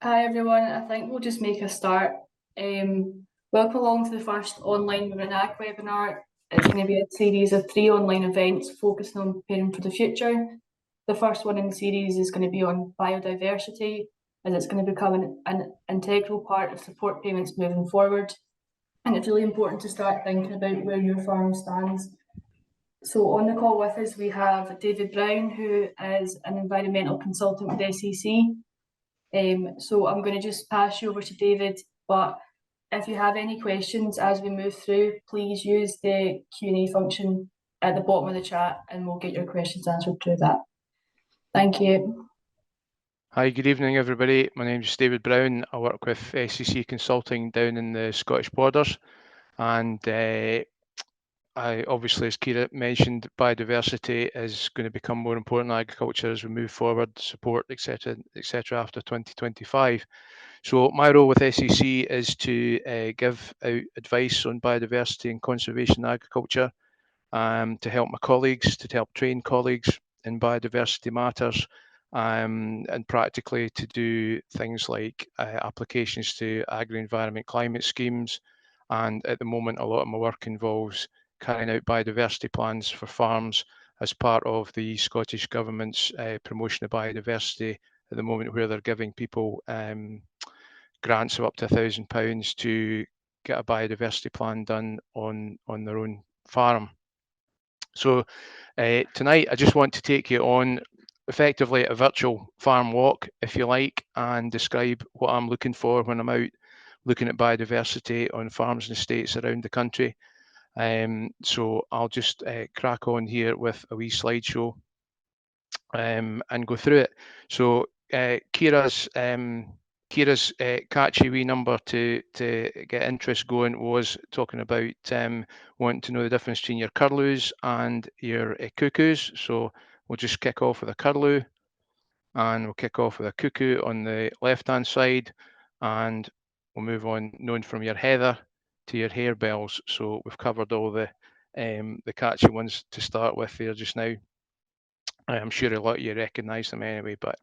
Hi everyone, I think we'll just make a start. Welcome along to the first online Women Ag webinar. It's going to be a series of 3 online events focusing on preparing for the future. The first one in the series is going to be on biodiversity, as it's going to become an integral part of support payments moving forward. And it's really important to start thinking about where your farm stands. So on the call with us, we have David Brown, who is an environmental consultant with SEC. So I'm going to just pass you over to David, but if you have any questions as we move through, please use the Q&A function at the bottom of the chat and we'll get your questions answered through that. Thank you. Hi, good evening everybody. My name is David Brown. I work with SEC Consulting down in the Scottish Borders, and I obviously, as Kira mentioned, biodiversity is going to become more important in agriculture as we move forward, support, etc., after 2025. So my role with SEC is to give out advice on biodiversity and conservation in agriculture, to help my colleagues, to help train colleagues in biodiversity matters, and practically to do things like applications to agri-environment climate schemes. And at the moment, a lot of my work involves carrying out biodiversity plans for farms as part of the Scottish Government's promotion of biodiversity at the moment, where they're giving people grants of up to £1,000 to get a biodiversity plan done on their own farm. So tonight I just want to take you on effectively a virtual farm walk, if you like, and describe what I'm looking for when I'm out looking at biodiversity on farms and estates around the country. So I'll just crack on here with a wee slideshow and go through it. So Kira's catchy wee number to get interest going was talking about wanting to know the difference between your curlews and your cuckoos. So we'll just kick off with a curlew, and we'll kick off with a cuckoo on the left-hand side, and we'll move on, known from your heather to your harebells. So we've covered all the catchy ones to start with there just now. I'm sure a lot of you recognise them anyway, but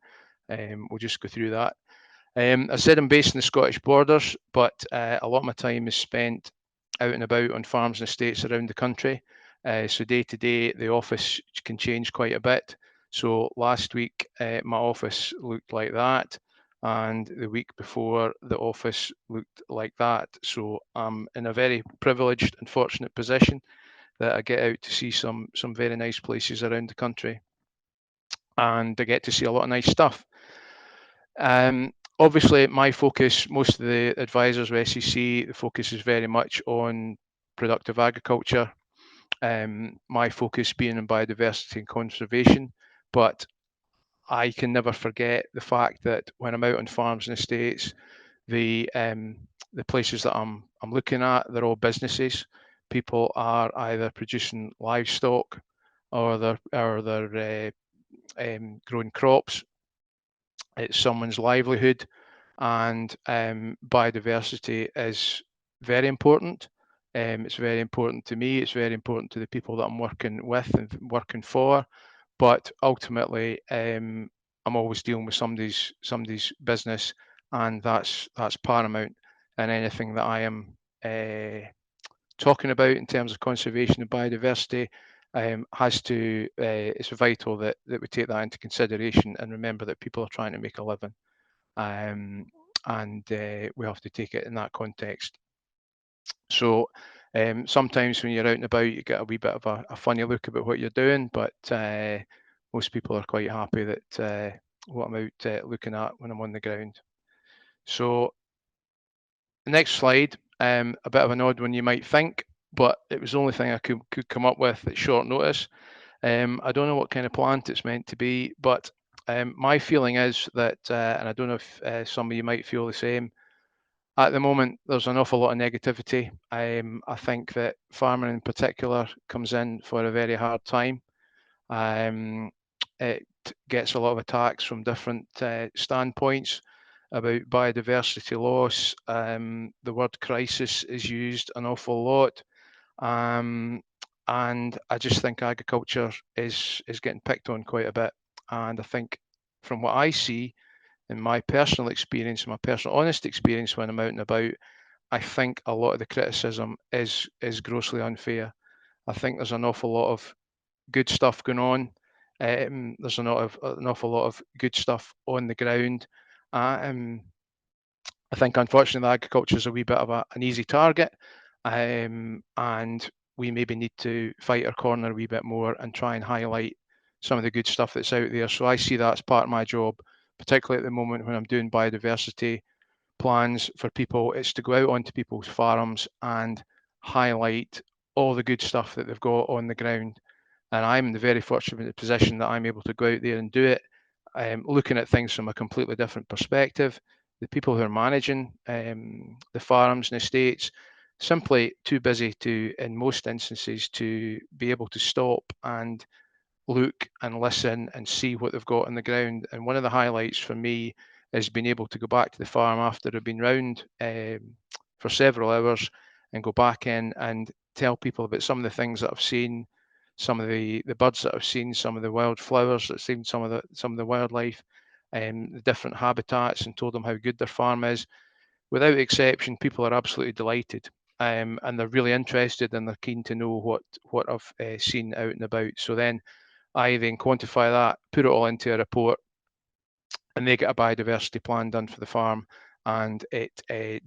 we'll just go through that. I said I'm based in the Scottish Borders, but a lot of my time is spent out and about on farms and estates around the country. So day to day, the office can change quite a bit. So last week, my office looked like that, and the week before, the office looked like that. So I'm in a very privileged and fortunate position that I get out to see some very nice places around the country, and I get to see a lot of nice stuff. Obviously, my focus, most of the advisors of SEC, the focus is very much on productive agriculture. My focus being on biodiversity and conservation, but I can never forget the fact that when I'm out on farms and estates, the places that I'm looking at, they're all businesses. People are either producing livestock or they're growing crops. It's someone's livelihood, and biodiversity is very important. It's very important to me. It's very important to the people that I'm working with and working for. But ultimately, I'm always dealing with somebody's business, and that's paramount. And anything that I am talking about in terms of conservation and biodiversity has to, it's vital that we take that into consideration and remember that people are trying to make a living, and we have to take it in that context. So sometimes when you're out and about, you get a wee bit of a funny look about what you're doing, but most people are quite happy that what I'm out looking at when I'm on the ground. So the next slide, a bit of an odd one you might think, but it was the only thing I could come up with at short notice. I don't know what kind of plant it's meant to be, but my feeling is that, and I don't know if some of you might feel the same, at the moment there's an awful lot of negativity. I think that farming in particular comes in for a very hard time. It gets a lot of attacks from different standpoints about biodiversity loss. The word crisis is used an awful lot. And I just think agriculture is getting picked on quite a bit. And I think from what I see, in my personal experience, my personal honest experience when I'm out and about, I think a lot of the criticism is grossly unfair. I think there's an awful lot of good stuff going on. There's an awful lot of good stuff on the ground. I think unfortunately agriculture is a wee bit of an easy target, and we maybe need to fight our corner a wee bit more and try and highlight some of the good stuff that's out there. So I see that as part of my job, particularly at the moment when I'm doing biodiversity plans for people. It's to go out onto people's farms and highlight all the good stuff that they've got on the ground. And I'm in the very fortunate position that I'm able to go out there and do it, looking at things from a completely different perspective. The people who are managing the farms and estates simply too busy to, in most instances, to be able to stop and look and listen and see what they've got on the ground. And one of the highlights for me is being able to go back to the farm after I've been round for several hours and go back in and tell people about some of the things that I've seen, some of the birds that I've seen, some of the wildflowers that I've seen, some of the wildlife, the different habitats, and told them how good their farm is. Without exception, people are absolutely delighted. And they're really interested and they're keen to know what I've seen out and about. So then I then quantify that, put it all into a report, and they get a biodiversity plan done for the farm, and it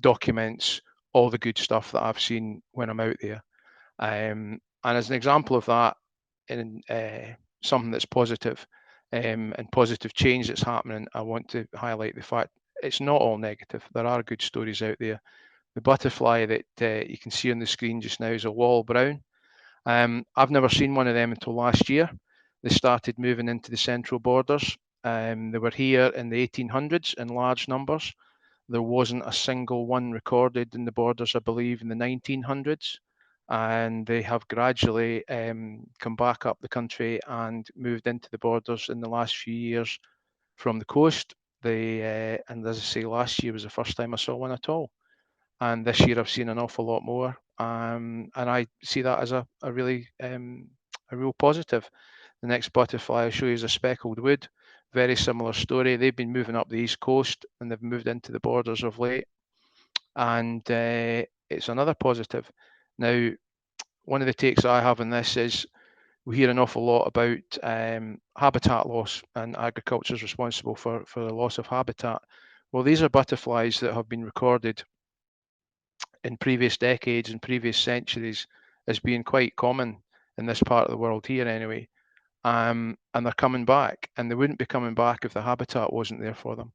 documents all the good stuff that I've seen when I'm out there. And as an example of that, in something that's positive and positive change that's happening, I want to highlight the fact it's not all negative. There are good stories out there. The butterfly that you can see on the screen just now is a wall brown. I've never seen one of them until last year. They started moving into the central borders. They were here in the 1800s in large numbers. There wasn't a single one recorded in the borders, I believe, in the 1900s. And they have gradually come back up the country and moved into the borders in the last few years from the coast. And as I say, last year was the first time I saw one at all. And this year I've seen an awful lot more, and I see that as a really a real positive. The next butterfly I'll show you is a speckled wood. Very similar story. They've been moving up the east coast and they've moved into the borders of late, and it's another positive. Now, one of the takes I have on this is we hear an awful lot about habitat loss, and agriculture is responsible for the loss of habitat. Well, these are butterflies that have been recorded in previous decades and previous centuries as being quite common in this part of the world here anyway. And they're coming back, and they wouldn't be coming back if the habitat wasn't there for them.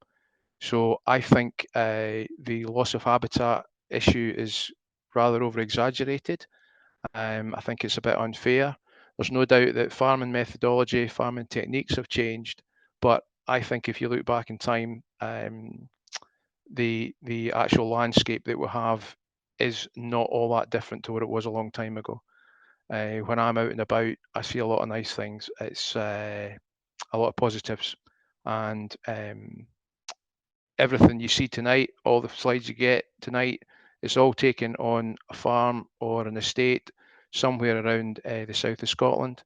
So I think the loss of habitat issue is rather over exaggerated. I think it's a bit unfair. There's no doubt that farming methodology, farming techniques have changed, but I think if you look back in time, the actual landscape that we have is not all that different to what it was a long time ago. When I'm out and about, I see a lot of nice things. It's a lot of positives, and everything you see tonight, all the slides you get tonight, it's all taken on a farm or an estate somewhere around the south of Scotland.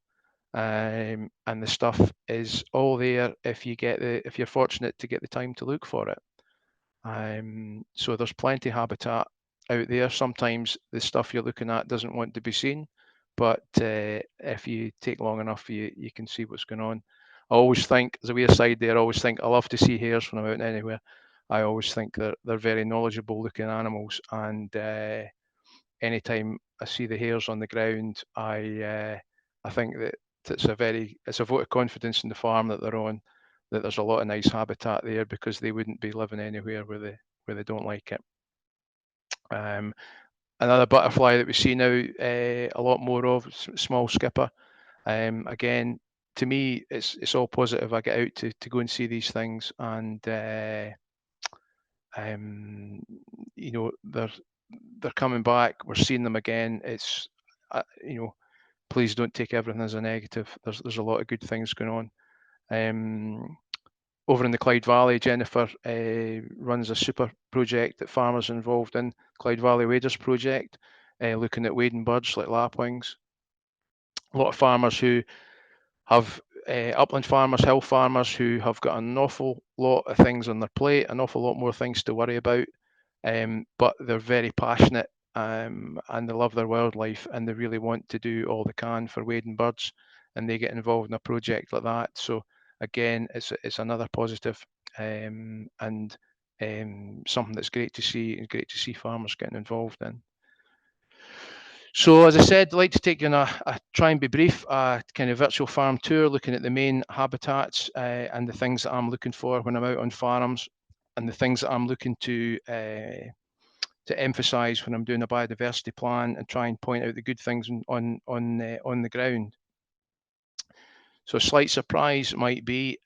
And the stuff is all there if you're fortunate to get the time to look for it. So there's plenty of habitat out there. Sometimes the stuff you're looking at doesn't want to be seen, but if you take long enough, you can see what's going on. I always think, as a wee aside there, I always think I love to see hares when I'm out anywhere. I always think they're very knowledgeable looking animals, and anytime I see the hares on the ground, I think that it's a vote of confidence in the farm that they're on, that there's a lot of nice habitat there, because they wouldn't be living anywhere where they don't like it. Another butterfly that we see now a lot more of, small skipper. Again, to me, it's all positive. I get out to go and see these things, and you know, they're coming back. We're seeing them again. It's you know, please don't take everything as a negative. There's a lot of good things going on. Over in the Clyde Valley, Jennifer runs a super project that farmers are involved in, Clyde Valley Waders Project, looking at wading birds like lapwings. A lot of farmers who have upland farmers, hill farmers who have got an awful lot of things on their plate, an awful lot more things to worry about, but they're very passionate, and they love their wildlife, and they really want to do all they can for wading birds, and they get involved in a project like that. So again, it's another positive, and something that's great to see, and great to see farmers getting involved in. So as I said, I'd like to take you on a try and be brief, kind of virtual farm tour, looking at the main habitats and the things that I'm looking for when I'm out on farms, and the things that I'm looking to emphasise when I'm doing a biodiversity plan, and try and point out the good things on the ground. So a slight surprise might be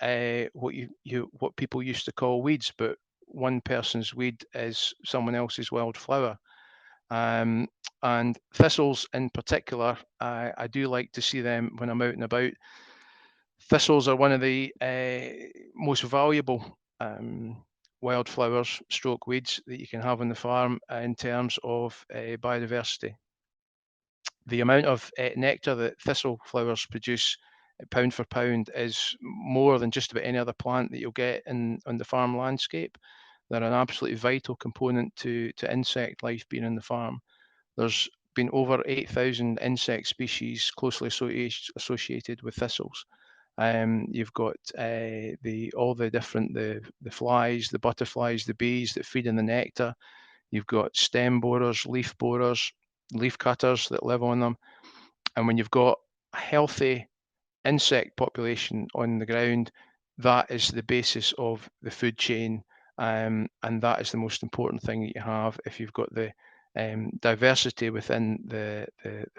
what people used to call weeds, but one person's weed is someone else's wildflower. And thistles in particular, I do like to see them when I'm out and about. Thistles are one of the most valuable wildflowers, stroke weeds, that you can have on the farm in terms of biodiversity. The amount of nectar that thistle flowers produce, pound for pound, is more than just about any other plant that you'll get on the farm landscape. They're an absolutely vital component to insect life being in the farm. There's been over 8,000 insect species closely associated with thistles. You've got all the different the flies, the butterflies, the bees that feed in the nectar. You've got stem borers, leaf cutters that live on them. And when you've got a healthy insect population on the ground, that is the basis of the food chain, and that is the most important thing that you have. If you've got the diversity within the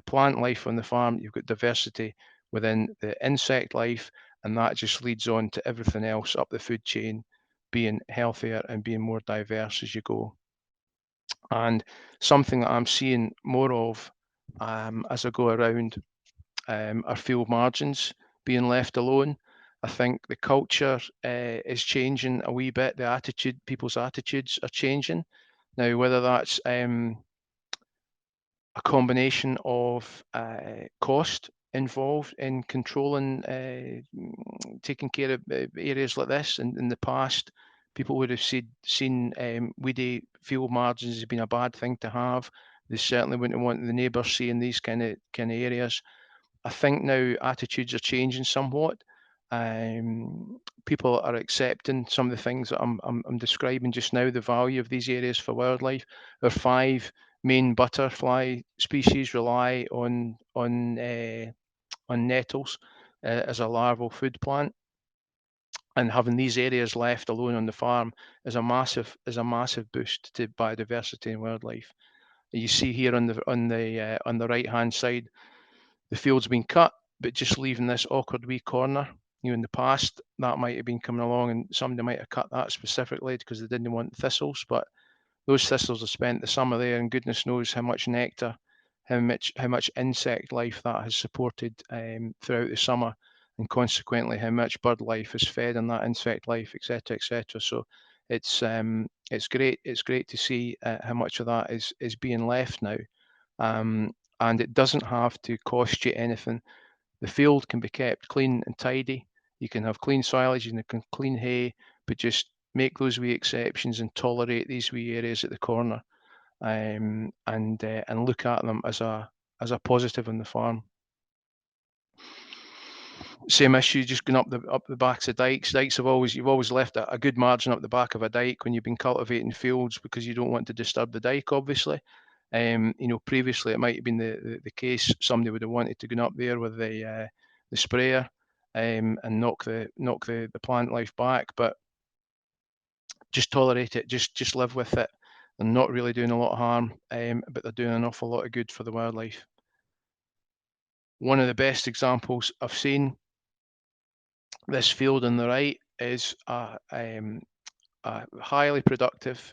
plant life on the farm, you've got diversity within the insect life, and that just leads on to everything else up the food chain being healthier and being more diverse as you go. And something that I'm seeing more of as I go around are field margins being left alone. I think the culture is changing a wee bit. People's attitudes are changing. Now, whether that's a combination of cost involved in controlling, taking care of areas like this. And in the past, people would have seen weedy field margins as being a bad thing to have. They certainly wouldn't want the neighbours seeing these kind of areas. I think now attitudes are changing somewhat. People are accepting some of the things that I'm describing just now, the value of these areas for wildlife. Our 5 main butterfly species rely on nettles as a larval food plant, and having these areas left alone on the farm is a massive boost to biodiversity and wildlife. You see here on the right hand side, the field's been cut, but just leaving this awkward wee corner. In the past, that might have been coming along and somebody might have cut that specifically because they didn't want thistles, but those thistles have spent the summer there, and goodness knows how much nectar, how much insect life that has supported throughout the summer, and consequently how much bird life is fed on that insect life, etc., etc. So it's great to see how much of that is being left now. And it doesn't have to cost you anything. The field can be kept clean and tidy. You can have clean silage and clean hay, but just make those wee exceptions and tolerate these wee areas at the corner, and look at them as a positive on the farm. Same issue, just going up the backs of dikes. You've always left a good margin up the back of a dike when you've been cultivating fields, because you don't want to disturb the dike, obviously. Previously it might have been the case somebody would have wanted to go up there with the sprayer and knock the plant life back, but just tolerate it, just live with it. They're not really doing a lot of harm, but they're doing an awful lot of good for the wildlife. One of the best examples I've seen, this field on the right, is a highly productive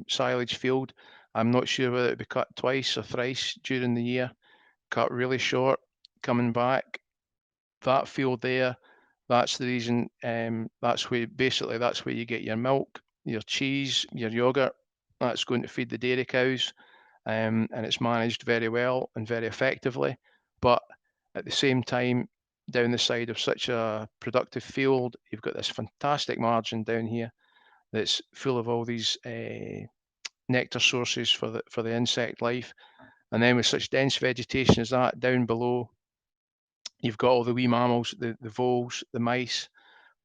silage field. I'm not sure whether it be cut twice or thrice during the year. Cut really short, coming back. That field there, that's the reason. That's where you get your milk, your cheese, your yogurt. That's going to feed the dairy cows, and it's managed very well and very effectively. But at the same time, down the side of such a productive field. You've got this fantastic margin down here that's full of all these nectar sources for the insect life. And then with such dense vegetation as that down below, you've got all the wee mammals, the voles, the mice.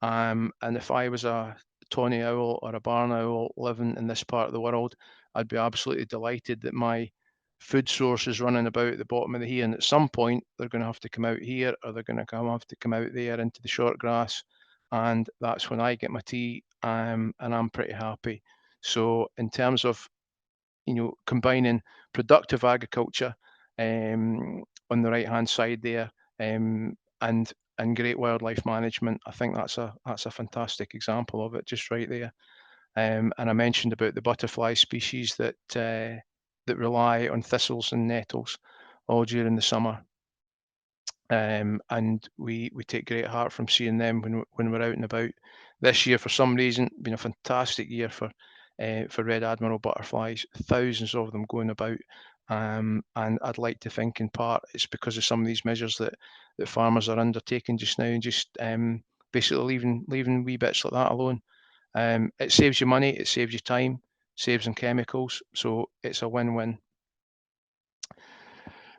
And if I was a tawny owl or a barn owl living in this part of the world, I'd be absolutely delighted that my food source is running about at the bottom of the here. And at some point, they're going to have to come out here, or they're going to have to come out there into the short grass. And that's when I get my tea, and I'm pretty happy. So in terms of, combining productive agriculture on the right-hand side there, and great wildlife management, I think that's a fantastic example of it, just right there. And I mentioned about the butterfly species that rely on thistles and nettles all during the summer. And we take great heart from seeing them when we're out and about. This year, for some reason, been a fantastic year for red admiral butterflies. Thousands of them going about, and I'd like to think in part it's because of some of these measures that farmers are undertaking just now, and just basically leaving wee bits like that alone. It saves you money, it saves you time, saves on chemicals, so it's a win-win.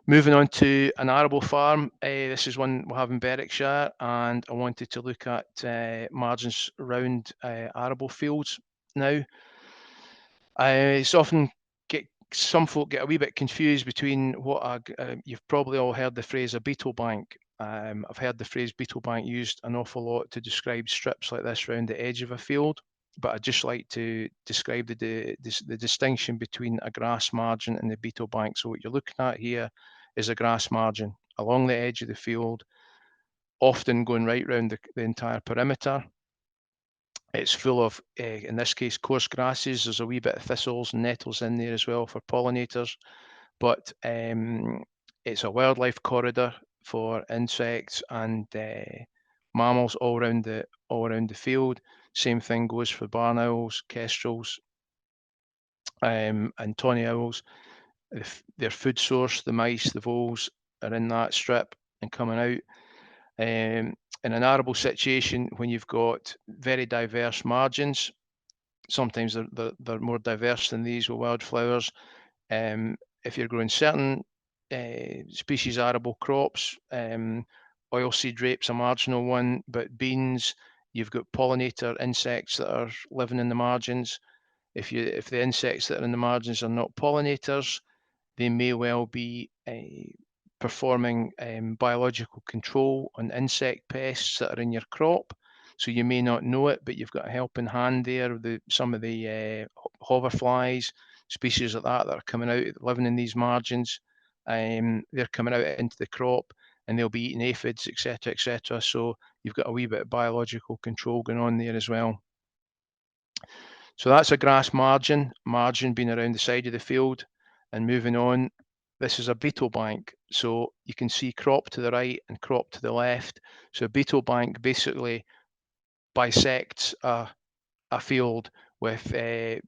Moving on to an arable farm, this is one we have in Berwickshire, and I wanted to look at margins around arable fields now. It's often some folk get a wee bit confused between what you've probably all heard the phrase a beetle bank. I've heard the phrase beetle bank used an awful lot to describe strips like this around the edge of a field, but I'd just like to describe the distinction between a grass margin and the beetle bank. So what you're looking at here is a grass margin along the edge of the field, often going right round the entire perimeter. It's full of, in this case, coarse grasses. There's a wee bit of thistles and nettles in there as well for pollinators, but it's a wildlife corridor for insects and mammals all around the field. Same thing goes for barn owls, kestrels, and tawny owls. Their food source, the mice, the voles, are in that strip and coming out. In an arable situation, when you've got very diverse margins, sometimes they're more diverse than these with wildflowers. If you're growing certain species arable crops, oilseed rape's a marginal one, but beans, you've got pollinator insects that are living in the margins. If the insects that are in the margins are not pollinators, they may well be performing biological control on insect pests that are in your crop. So you may not know it, but you've got a helping hand there. Some of the hoverflies, species like that are coming out, living in these margins. They're coming out into the crop, and they'll be eating aphids, etc., etc. So you've got a wee bit of biological control going on there as well. So that's a grass margin being around the side of the field. And moving on, this is a beetle bank. So you can see crop to the right and crop to the left. So a beetle bank basically bisects a field with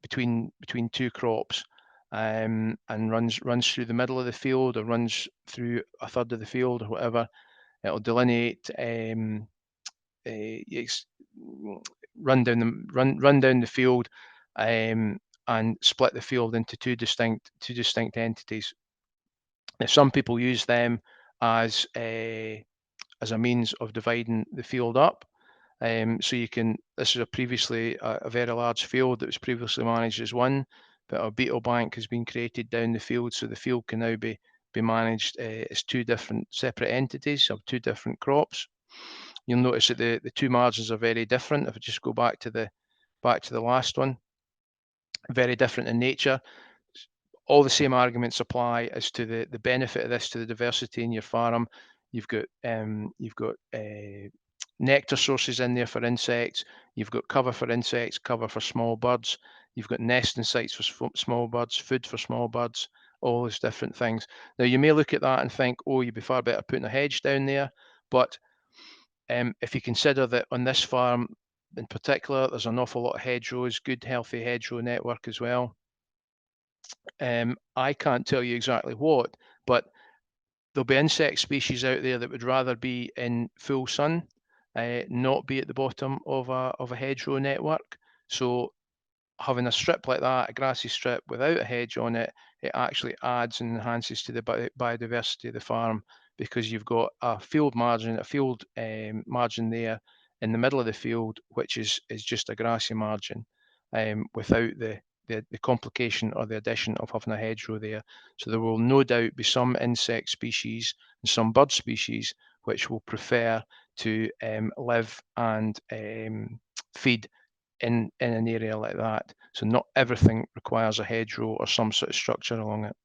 between two crops, and runs through the middle of the field, or runs through a third of the field, or whatever. It'll delineate, run down the field, and split the field into two distinct entities. Now, some people use them as a means of dividing the field up. So you can, this is previously a very large field that was previously managed as one, but a beetle bank has been created down the field, so the field can now be managed as two different separate entities of two different crops. You'll notice that the two margins are very different. If I just go back to the last one, very different in nature. All the same arguments apply as to the benefit of this to the diversity in your farm. You've got nectar sources in there for insects. You've got cover for insects, cover for small birds. You've got nesting sites for small birds, food for small birds, all those different things. Now, you may look at that and think, oh, you'd be far better putting a hedge down there. But if you consider that on this farm in particular, there's an awful lot of hedgerows, good healthy hedgerow network as well. I can't tell you exactly what, but there'll be insect species out there that would rather be in full sun, not be at the bottom of a hedgerow network. So having a strip like that, a grassy strip without a hedge on it, it actually adds and enhances to the biodiversity of the farm, because you've got a field margin, margin there in the middle of the field, which is just a grassy margin, without the complication or the addition of having a hedgerow there. So there will no doubt be some insect species and some bird species which will prefer to live and feed in an area like that. So not everything requires a hedgerow or some sort of structure along it.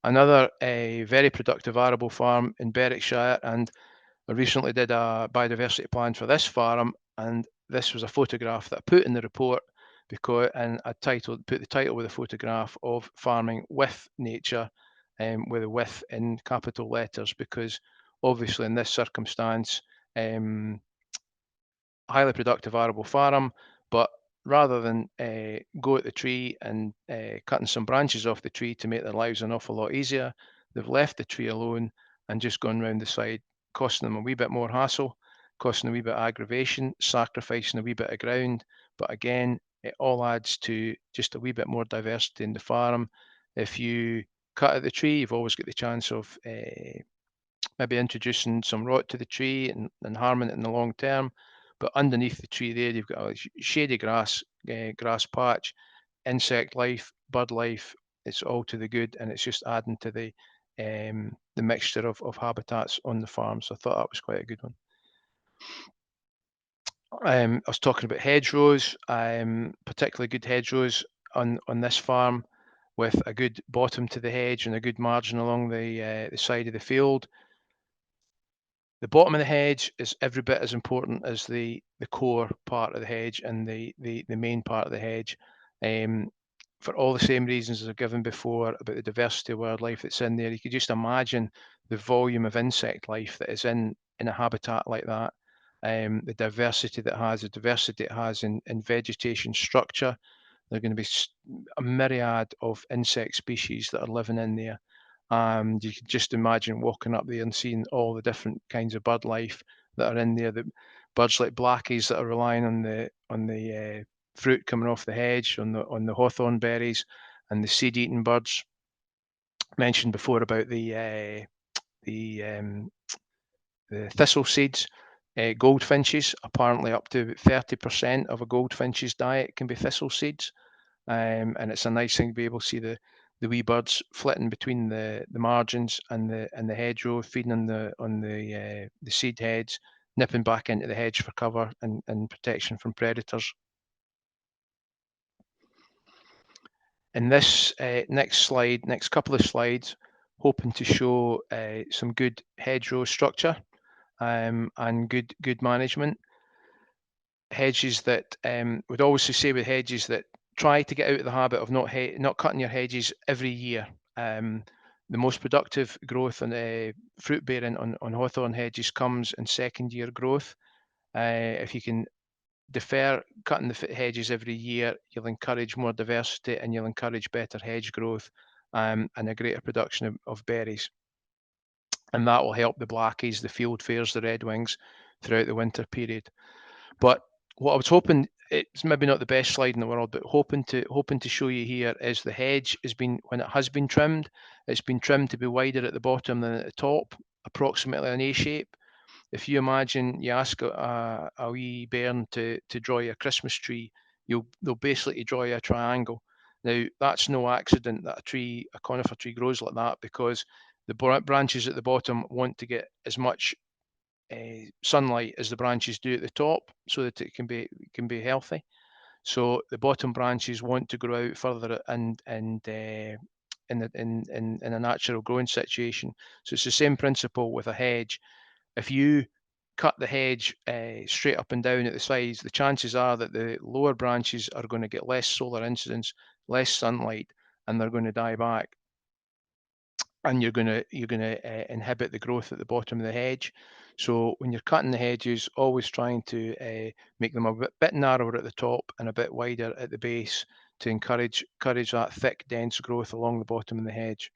Another very productive arable farm in Berwickshire, and I recently did a biodiversity plan for this farm, and this was a photograph that I put in the report, and I put the title with a photograph of farming with nature, with a "with" in capital letters, because obviously in this circumstance, highly productive arable farm, but rather than go at the tree and cutting some branches off the tree to make their lives an awful lot easier, they've left the tree alone and just gone round the side, costing them a wee bit more hassle, costing a wee bit of aggravation, sacrificing a wee bit of ground. But again, it all adds to just a wee bit more diversity in the farm. If you cut at the tree, you've always got the chance of maybe introducing some rot to the tree and harming it in the long term. But underneath the tree there, you've got a shady grass patch, insect life, bird life. It's all to the good, and it's just adding to the mixture of habitats on the farm. So I thought that was quite a good one. I was talking about hedgerows, particularly good hedgerows on this farm, with a good bottom to the hedge and a good margin along the side of the field. The bottom of the hedge is every bit as important as the core part of the hedge and the main part of the hedge, for all the same reasons as I've given before about the diversity of wildlife that's in there. You could just imagine the volume of insect life that is in a habitat like that, the diversity that has, the diversity it has in vegetation structure. There are going to be a myriad of insect species that are living in there. You can just imagine walking up there and seeing all the different kinds of bird life that are in there. The birds like blackies that are relying on the fruit coming off the hedge, on the hawthorn berries, and the seed-eating birds. Mentioned before about the thistle seeds. Goldfinches, apparently up to 30% of a goldfinch's diet can be thistle seeds. And it's a nice thing to be able to see the wee birds flitting between the margins and the hedgerow, feeding on the seed heads, nipping back into the hedge for cover and protection from predators. In this next couple of slides, hoping to show some good hedgerow structure and good management. Hedges that would always say with hedges that try to get out of the habit of not cutting your hedges every year. The most productive growth on fruit bearing on hawthorn hedges comes in second year growth. If you can defer cutting the hedges every year, you'll encourage more diversity and you'll encourage better hedge growth and a greater production of berries. And that will help the blackies, the fieldfares, the redwings throughout the winter period. But what I was hoping, it's maybe not the best slide in the world, but hoping to show you here is the hedge when it has been trimmed, it's been trimmed to be wider at the bottom than at the top, approximately an A shape. If you imagine you ask a wee bairn to draw you a Christmas tree, they'll basically draw you a triangle. Now that's no accident that a conifer tree grows like that, because the branches at the bottom want to get as much sunlight as the branches do at the top, so that it can be healthy. So the bottom branches want to grow out further and in a natural growing situation. So it's the same principle with a hedge. If you cut the hedge straight up and down at the sides, the chances are that the lower branches are going to get less solar incidence, less sunlight, and they're going to die back. And you're going to inhibit the growth at the bottom of the hedge. So when you're cutting the hedges, always trying to make them a bit narrower at the top and a bit wider at the base to encourage that thick, dense growth along the bottom of the hedge.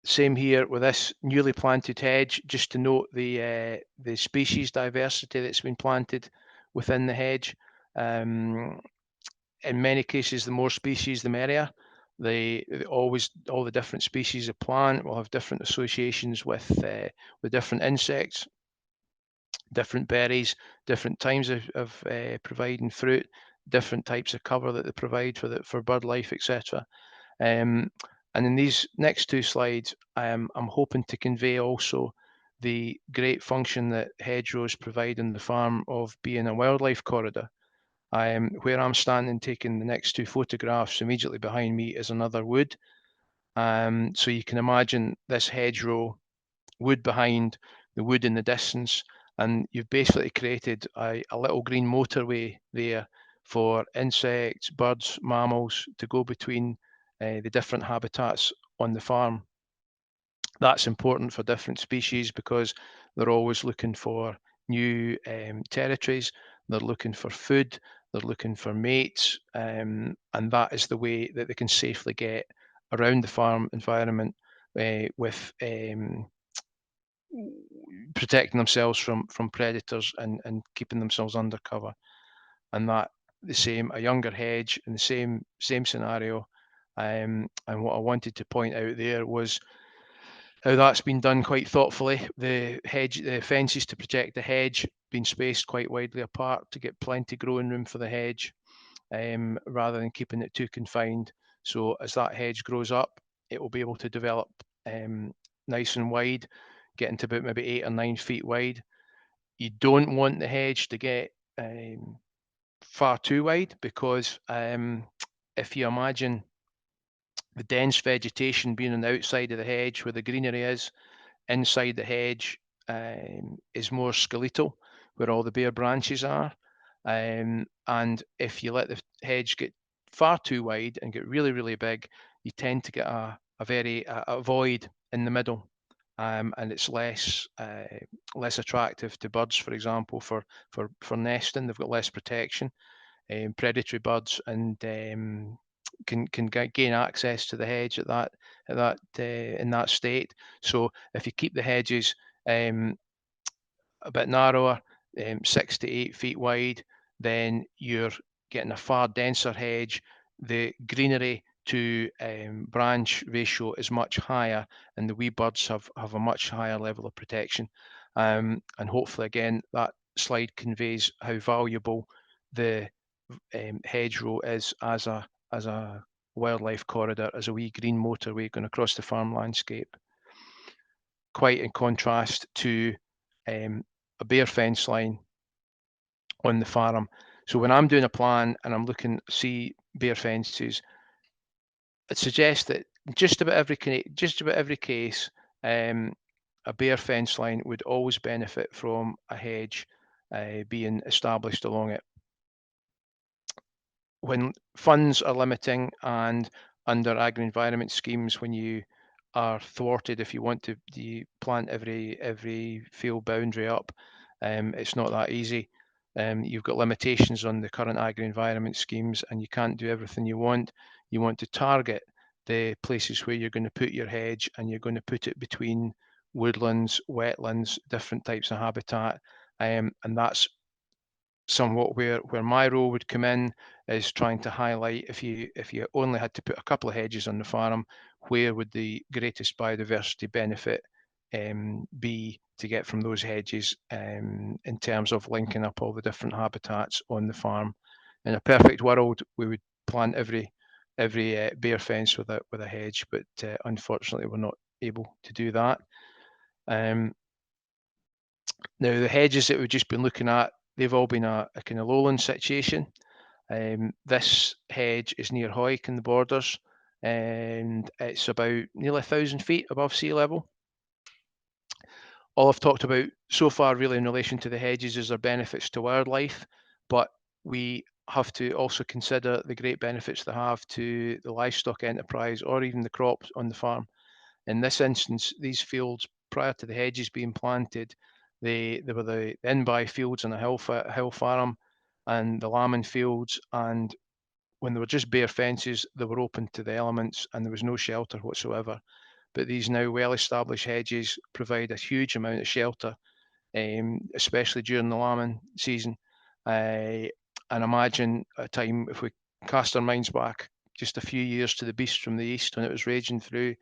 Same here with this newly planted hedge, just to note the species diversity that's been planted within the hedge. In many cases, the more species, the merrier. All the different species of plant will have different associations with different insects, different berries, different times of providing fruit, different types of cover that they provide for bird life, etc. And in these next two slides, I'm hoping to convey also the great function that hedgerows provide in the farm of being a wildlife corridor. Where I'm standing taking the next two photographs, immediately behind me is another wood. So you can imagine this hedgerow, wood behind, the wood in the distance, and you've basically created a little green motorway there for insects, birds, mammals to go between the different habitats on the farm. That's important for different species because they're always looking for new territories, they're looking for food, they're looking for mates, and that is the way that they can safely get around the farm environment with protecting themselves from predators and keeping themselves under cover. And that the same, a younger hedge in the same scenario. And what I wanted to point out there was how that's been done quite thoughtfully. The fences to protect the hedge being spaced quite widely apart to get plenty growing room for the hedge, rather than keeping it too confined. So as that hedge grows up, it will be able to develop nice and wide, getting to about maybe 8 or 9 feet wide. You don't want the hedge to get far too wide because if you imagine the dense vegetation being on the outside of the hedge where the greenery is, inside the hedge is more skeletal, where all the bare branches are. And if you let the hedge get far too wide and get really, really big, you tend to get a void in the middle. And it's less attractive to birds, for example, for nesting. They've got less protection. Predatory birds and can gain access to the hedge in that state. So if you keep the hedges a bit narrower, 6 to 8 feet wide, then you're getting a far denser hedge. The greenery to branch ratio is much higher, and the wee birds have a much higher level of protection. And hopefully, again, that slide conveys how valuable the hedgerow is as a wildlife corridor, as a wee green motorway going across the farm landscape. Quite in contrast to a bare fence line on the farm. So when I'm doing a plan and I'm looking to see bare fences, it suggests that just about every case, a bare fence line would always benefit from a hedge being established along it. When funds are limiting and under agri-environment schemes, when you are thwarted, if you want to plant every field boundary up, it's not that easy. You've got limitations on the current agri-environment schemes, and you can't do everything you want. You want to target the places where you're going to put your hedge, and you're going to put it between woodlands, wetlands, different types of habitat, and that's somewhat where my role would come in, is trying to highlight if you only had to put a couple of hedges on the farm, where would the greatest biodiversity benefit be to get from those hedges in terms of linking up all the different habitats on the farm. In a perfect world, we would plant every bare fence with a hedge, but unfortunately we're not able to do that. Now the hedges that we've just been looking at, they've all been a kind of lowland situation. This hedge is near Hoyk in the Borders, and it's about nearly 1,000 feet above sea level. All I've talked about so far really in relation to the hedges is their benefits to wildlife, but we have to also consider the great benefits they have to the livestock enterprise or even the crops on the farm. In this instance, these fields, prior to the hedges being planted, they were the in-by fields on a hill farm and the lambing fields, and when they were just bare fences, they were open to the elements and there was no shelter whatsoever. But these now well-established hedges provide a huge amount of shelter, especially during the lambing season. And imagine a time, if we cast our minds back just a few years to the beast from the east when it was raging through,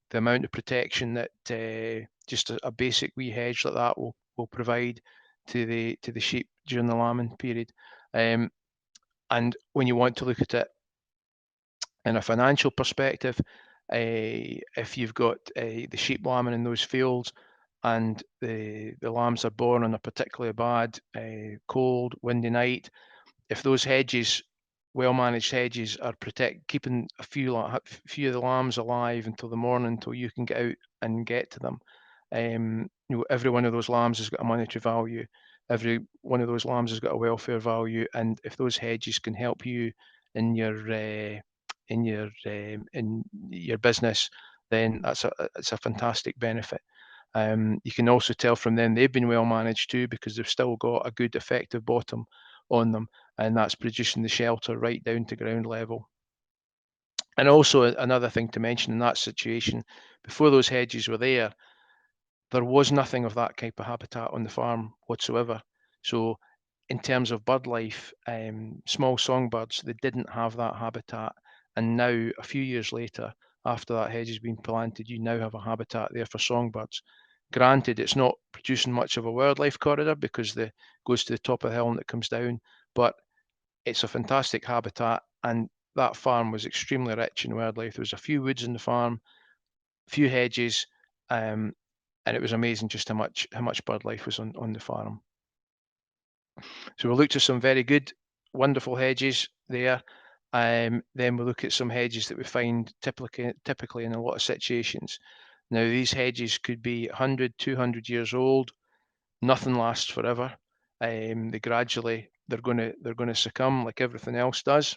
the amount of protection that just a basic wee hedge like that will provide to the sheep during the lambing period. And when you want to look at it in a financial perspective, if you've got the sheep lambing in those fields and the lambs are born on a particularly bad, cold, windy night, if those hedges, well-managed hedges, are keeping a few of the lambs alive until the morning, until you can get out and get to them, every one of those lambs has got a monetary value. Every one of those lambs has got a welfare value, and if those hedges can help you in your business, then it's a fantastic benefit. You can also tell from them they've been well managed too, because they've still got a good effective bottom on them, and that's producing the shelter right down to ground level. And also another thing to mention in that situation, before those hedges were there was nothing of that type of habitat on the farm whatsoever. So in terms of bird life, small songbirds, they didn't have that habitat. And now, a few years later, after that hedge has been planted, you now have a habitat there for songbirds. Granted, it's not producing much of a wildlife corridor because it goes to the top of the hill and it comes down, but it's a fantastic habitat, and that farm was extremely rich in wildlife. There was a few woods in the farm, a few hedges, and it was amazing just how much bird life was on the farm. So we looked at some very good, wonderful hedges there. Then we look at some hedges that we find typically in a lot of situations. Now, these hedges could be 100, 200 years old. Nothing lasts forever. They're going to succumb like everything else does.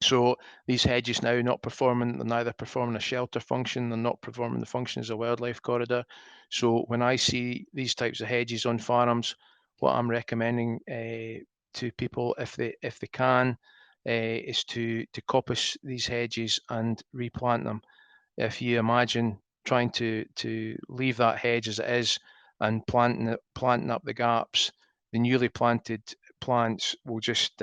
So these hedges now they're neither performing a shelter function, they're not performing the function as a wildlife corridor. So when I see these types of hedges on farms, what I'm recommending to people, if they can, is to coppice these hedges and replant them. If you imagine trying to leave that hedge as it is and planting up the gaps, the newly planted plants will just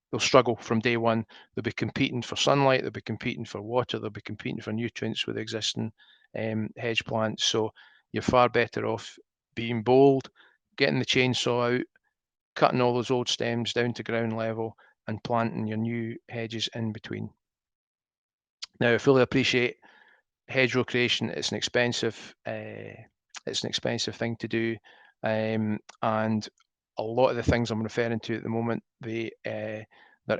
they'll struggle from day one. They'll be competing for sunlight, they'll be competing for water, they'll be competing for nutrients with existing hedge plants. So you're far better off being bold, getting the chainsaw out, cutting all those old stems down to ground level and planting your new hedges in between. Now, I fully appreciate hedgerow creation. It's an expensive thing to do, and a lot of the things I'm referring to at the moment, they're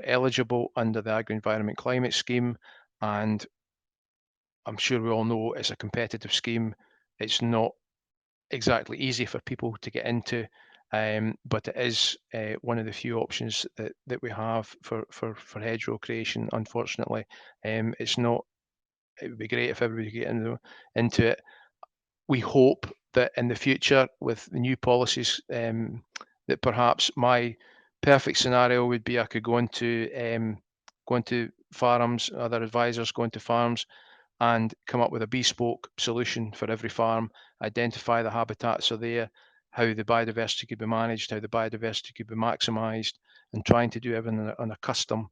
eligible under the Agri-Environment Climate Scheme, and I'm sure we all know it's a competitive scheme. It's not exactly easy for people to get into, but it is one of the few options that we have for hedgerow creation. Unfortunately, it's not. It would be great if everybody could get into it. We hope that in the future, with the new policies, that perhaps my perfect scenario would be I could go into farms, other advisors go into farms and come up with a bespoke solution for every farm, identify the habitats are there, how the biodiversity could be managed, how the biodiversity could be maximised, and trying to do everything on a custom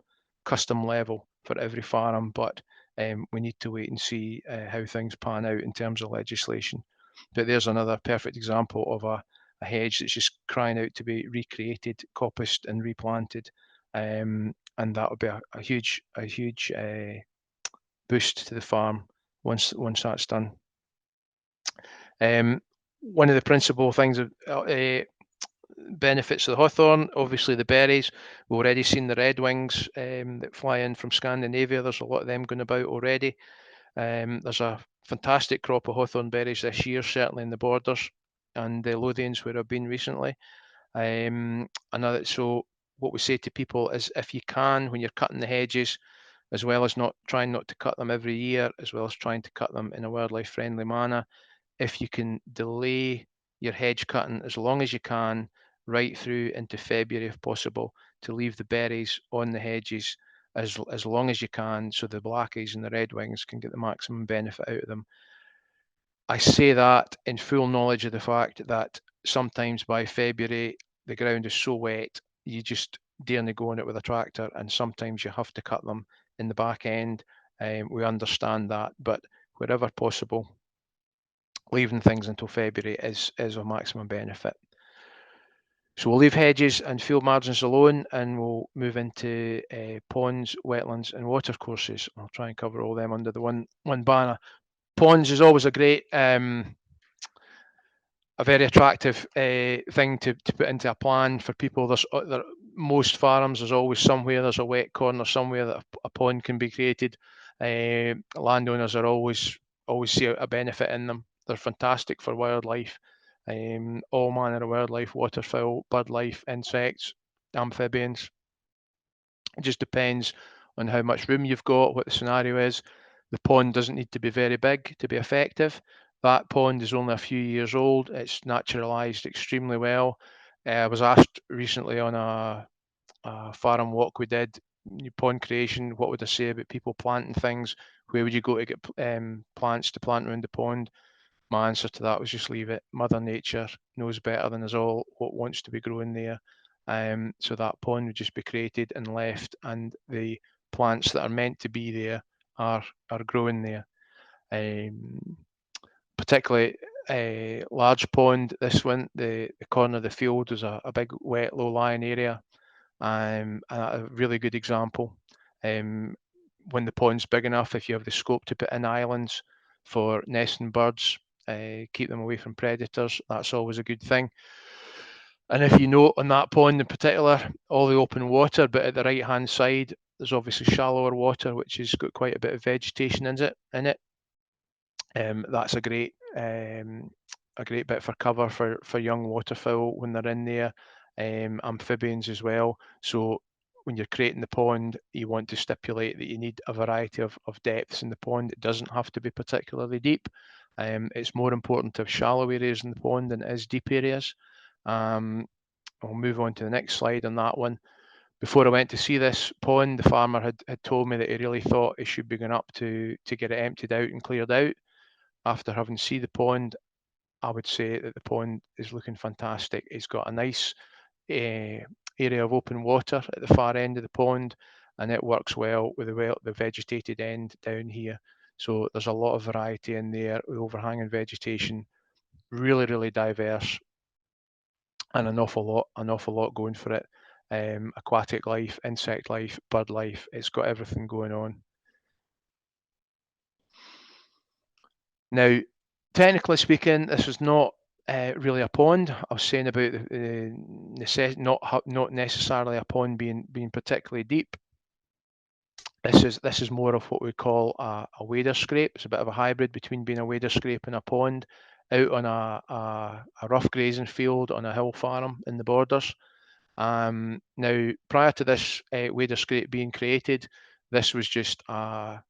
level for every farm. But we need to wait and see how things pan out in terms of legislation. But there's another perfect example of a hedge that's just crying out to be recreated, coppiced and replanted, and that would be a huge boost to the farm once that's done. One of the principal things of benefits of the hawthorn, obviously the berries. We've already seen the redwings that fly in from Scandinavia. There's a lot of them going about already. There's a fantastic crop of hawthorn berries this year, certainly in the borders and the Lothians where I've been recently. So what we say to people is, if you can, when you're cutting the hedges, as well as trying not to cut them every year, as well as trying to cut them in a wildlife friendly manner, if you can delay your hedge cutting as long as you can, right through into February if possible, to leave the berries on the hedges as long as you can, so the blackies and the redwings can get the maximum benefit out of them. I say that in full knowledge of the fact that sometimes by February the ground is so wet you just daren't go on it with a tractor, and sometimes you have to cut them in the back end. We understand that, but wherever possible, leaving things until February is of maximum benefit. So we'll leave hedges and field margins alone, and we'll move into ponds, wetlands and watercourses. I'll try and cover all them under the one banner. Ponds is always a great, a very attractive thing to put into a plan for people. Most farms, there's always somewhere, there's a wet corner somewhere that a pond can be created. Landowners are always see a benefit in them. They're fantastic for wildlife. All manner of wildlife, waterfowl, bird life, insects, amphibians. It just depends on how much room you've got, what the scenario is. The pond doesn't need to be very big to be effective. That pond is only a few years old. It's naturalised extremely well. I was asked recently on a farm walk we did, pond creation, what would I say about people planting things? Where would you go to get plants to plant around the pond? My answer to that was just leave it. Mother Nature knows better than us all what wants to be growing there. So that pond would just be created and left, and the plants that are meant to be there are growing there. Particularly a large pond, this one, the corner of the field was a big wet low-lying area, and a really good example. When the pond's big enough, if you have the scope to put in islands for nesting birds, keep them away from predators, that's always a good thing. And if you note on that pond in particular, all the open water, but at the right hand side, there's obviously shallower water, which has got quite a bit of vegetation in it. That's a great bit for cover for young waterfowl when they're in there, amphibians as well. So when you're creating the pond, you want to stipulate that you need a variety of depths in the pond. It doesn't have to be particularly deep. It's more important to have shallow areas in the pond than it is deep areas. I'll move on to the next slide on that one. Before I went to see this pond, the farmer had told me that he really thought he should be going up to get it emptied out and cleared out. After having seen the pond, I would say that the pond is looking fantastic. It's got a nice area of open water at the far end of the pond, and it works well with the vegetated end down here. So there's a lot of variety in there with overhanging vegetation, really, really diverse, and an awful lot going for it. Aquatic life, insect life, bird life, it's got everything going on. Now, technically speaking, this is not really a pond. I was saying about not necessarily a pond being particularly deep. This is more of what we call a wader scrape. It's a bit of a hybrid between being a wader scrape and a pond, out on a rough grazing field on a hill farm in the Borders. Now, prior to this wader scrape being created, this was just a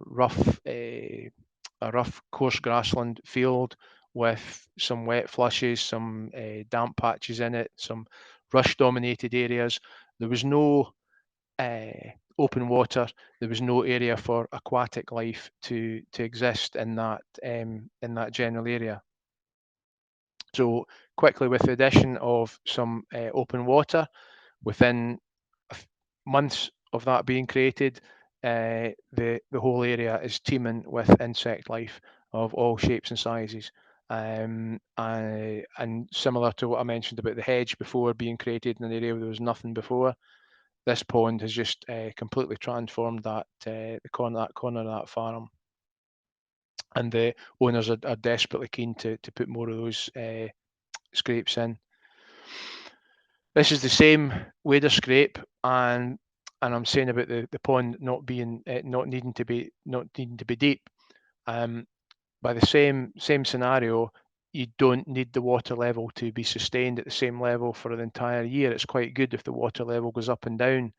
rough coarse grassland field with some wet flushes, some damp patches in it, some rush dominated areas. There was no open water. There was no area for aquatic life to exist in that general area. So quickly, with the addition of some open water, within months of that being created, the whole area is teeming with insect life of all shapes and sizes. And similar to what I mentioned about the hedge before being created in an area where there was nothing before, this pond has just completely transformed that corner of that farm. And the owners are desperately keen to put more of those scrapes in. This is the same wader scrape, and I'm saying about the pond not needing to be deep. By the same scenario, you don't need the water level to be sustained at the same level for an entire year. It's quite good if the water level goes up and down.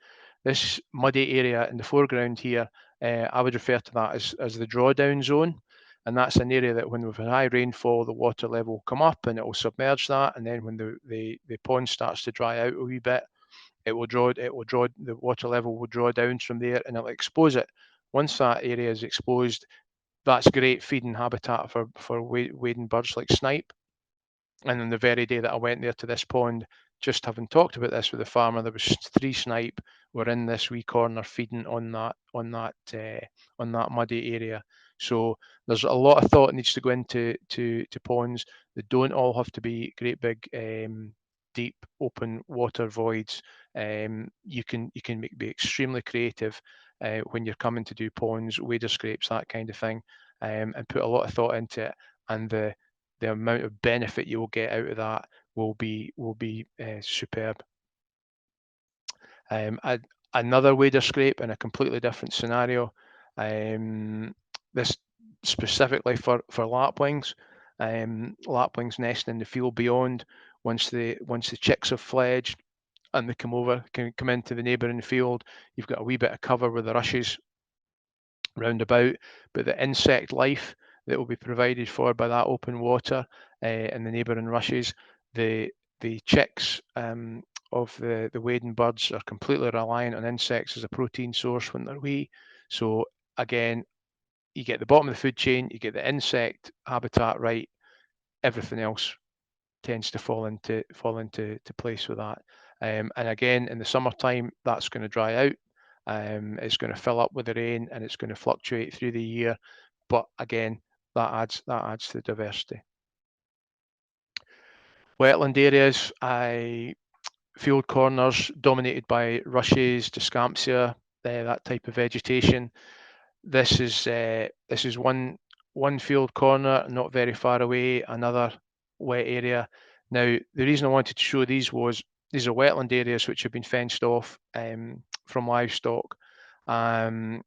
This muddy area in the foreground here, I would refer to that as the drawdown zone. And that's an area that when we've had high rainfall, the water level will come up and it will submerge that. And then when the pond starts to dry out a wee bit, the water level will draw down from there and it'll expose it. Once that area is exposed, that's great feeding habitat for wading birds like snipe. And on the very day that I went there to this pond, just having talked about this with the farmer, there was 3 snipe were in this wee corner feeding on that muddy area. So there's a lot of thought needs to go into ponds. They don't all have to be great big deep open water voids. You can be extremely creative when you're coming to do ponds, wader scrapes, that kind of thing, and put a lot of thought into it. And the amount of benefit you will get out of that will be superb. Another wader scrape in a completely different scenario. This specifically for lapwings. Lapwings nesting in the field beyond. Once the chicks have fledged and they come into the neighbouring field, you've got a wee bit of cover with the rushes round about, but the insect life that will be provided for by that open water and the neighbouring rushes, the chicks of the wading birds are completely reliant on insects as a protein source when they're wee. So again, you get the bottom of the food chain, you get the insect habitat right, everything else tends to fall into place with that. And again, in the summertime, that's going to dry out. It's going to fill up with the rain and it's going to fluctuate through the year. But again, that adds to the diversity. Wetland areas, field corners dominated by rushes, Descampsia, that type of vegetation. This is one field corner, not very far away, another wet area. Now, the reason I wanted to show these was these are wetland areas which have been fenced off from livestock to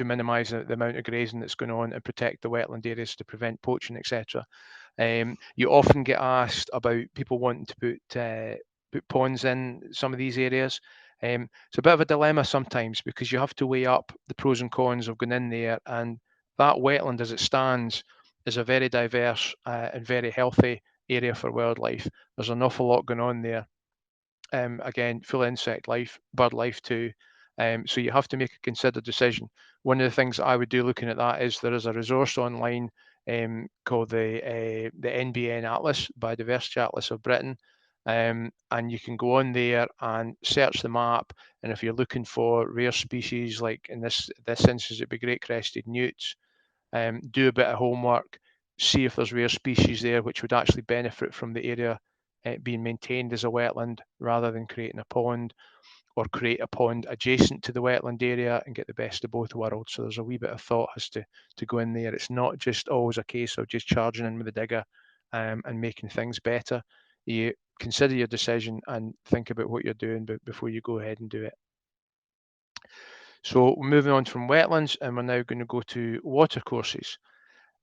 minimise the amount of grazing that's going on and protect the wetland areas to prevent poaching, etc. You often get asked about people wanting to put ponds in some of these areas. It's a bit of a dilemma sometimes because you have to weigh up the pros and cons of going in there, and that wetland as it stands is a very diverse and very healthy area for wildlife. There's an awful lot going on there. Again, full insect life, bird life too. So you have to make a considered decision. One of the things I would do looking at that is there is a resource online called the NBN Atlas, Biodiversity Atlas of Britain. And you can go on there and search the map. And if you're looking for rare species, like in this instance, it'd be great crested newts, do a bit of homework, see if there's rare species there which would actually benefit from the area being maintained as a wetland rather than creating a pond, or create a pond adjacent to the wetland area and get the best of both worlds. So there's a wee bit of thought has to go in there. It's not just always a case of just charging in with the digger and making things better. You consider your decision and think about what you're doing before you go ahead and do it. So we're moving on from wetlands, and we're now going to go to watercourses.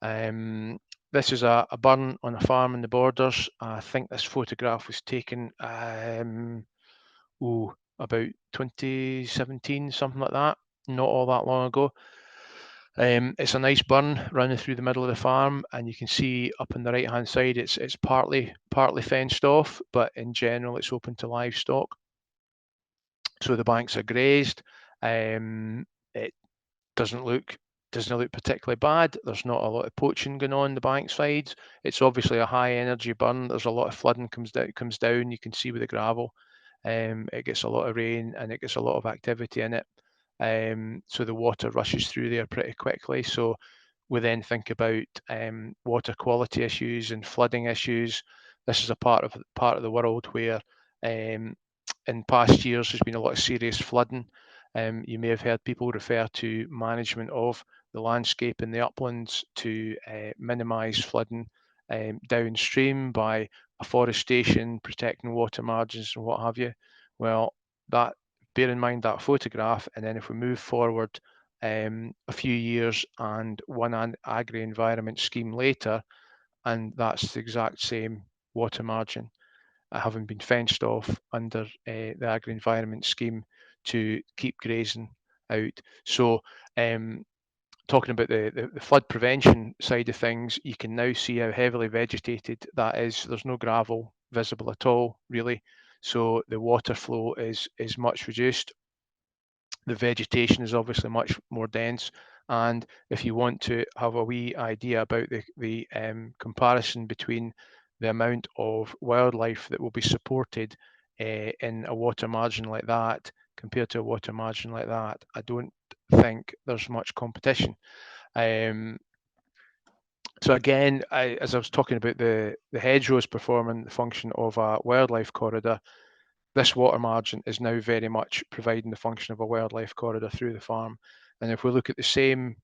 This is a burn on a farm in the Borders. I think this photograph was taken about 2017, something like that, not all that long ago. It's a nice burn running through the middle of the farm, and you can see up on the right hand side it's partly fenced off, but in general it's open to livestock. So the banks are grazed. It doesn't look particularly bad. There's not a lot of poaching going on the bank sides. It's obviously a high energy burn. There's a lot of flooding comes down. You can see with the gravel. It gets a lot of rain and it gets a lot of activity in it. So the water rushes through there pretty quickly. So we then think about water quality issues and flooding issues. This is a part of the world where in past years there's been a lot of serious flooding. You may have heard people refer to management of the landscape in the uplands to minimise flooding downstream by afforestation, protecting water margins and what have you. Well, bear in mind that photograph, and then if we move forward a few years and one agri-environment scheme later, and that's the exact same water margin having been fenced off under the agri-environment scheme to keep grazing out. So talking about the flood prevention side of things, you can now see how heavily vegetated that is. There's no gravel visible at all, really. So the water flow is much reduced. The vegetation is obviously much more dense. And if you want to have a wee idea about the comparison between the amount of wildlife that will be supported in a water margin like that compared to a water margin like that, I don't think there's much competition. So again, as I was talking about the hedgerows performing the function of a wildlife corridor, this water margin is now very much providing the function of a wildlife corridor through the farm. And if we look at the same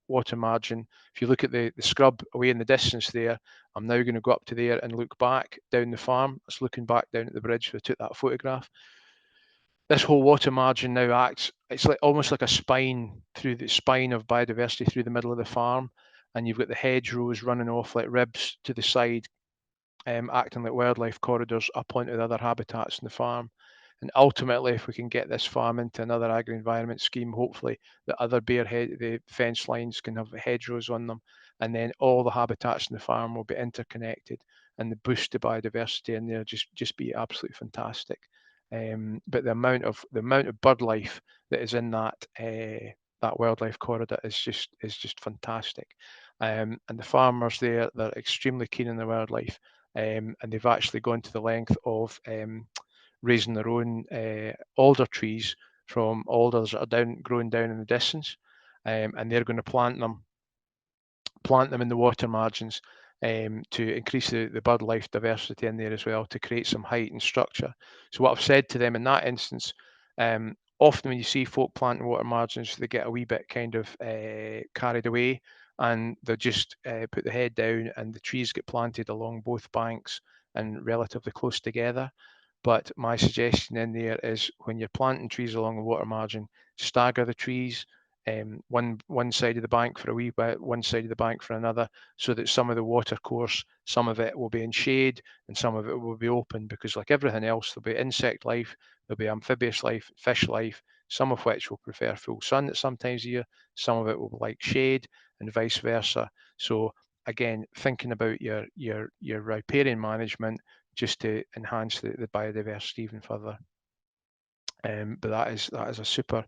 water margin, if you look at the scrub away in the distance there, I'm now going to go up to there and look back down the farm. It's looking back down at the bridge where I took that photograph. This whole water margin now acts, it's like almost like a spine through the spine of biodiversity through the middle of the farm. And you've got the hedgerows running off like ribs to the side, acting like wildlife corridors up onto the other habitats in the farm. And ultimately, if we can get this farm into another agri-environment scheme, hopefully the other the fence lines can have hedgerows on them, and then all the habitats in the farm will be interconnected, and the boost to biodiversity in there just be absolutely fantastic. But the amount of bird life that is in that wildlife corridor is just fantastic. And the farmers there, they're extremely keen on the wildlife, and they've actually gone to the length of raising their own alder trees from alders that are growing down in the distance, and they're going to plant them in the water margins to increase the bird life diversity in there as well, to create some height and structure. So what I've said to them in that instance, often when you see folk planting water margins, they get a wee bit kind of carried away, and they'll just put the head down, and the trees get planted along both banks and relatively close together. But my suggestion in there is, when you're planting trees along the water margin, stagger the trees, one side of the bank for a wee bit, one side of the bank for another, so that some of the water course, some of it will be in shade and some of it will be open, because like everything else, there'll be insect life, there'll be amphibious life, fish life, some of which will prefer full sun at some times of year, some of it will like shade, and vice versa. So again, thinking about your riparian management just to enhance the biodiversity even further. But that is a super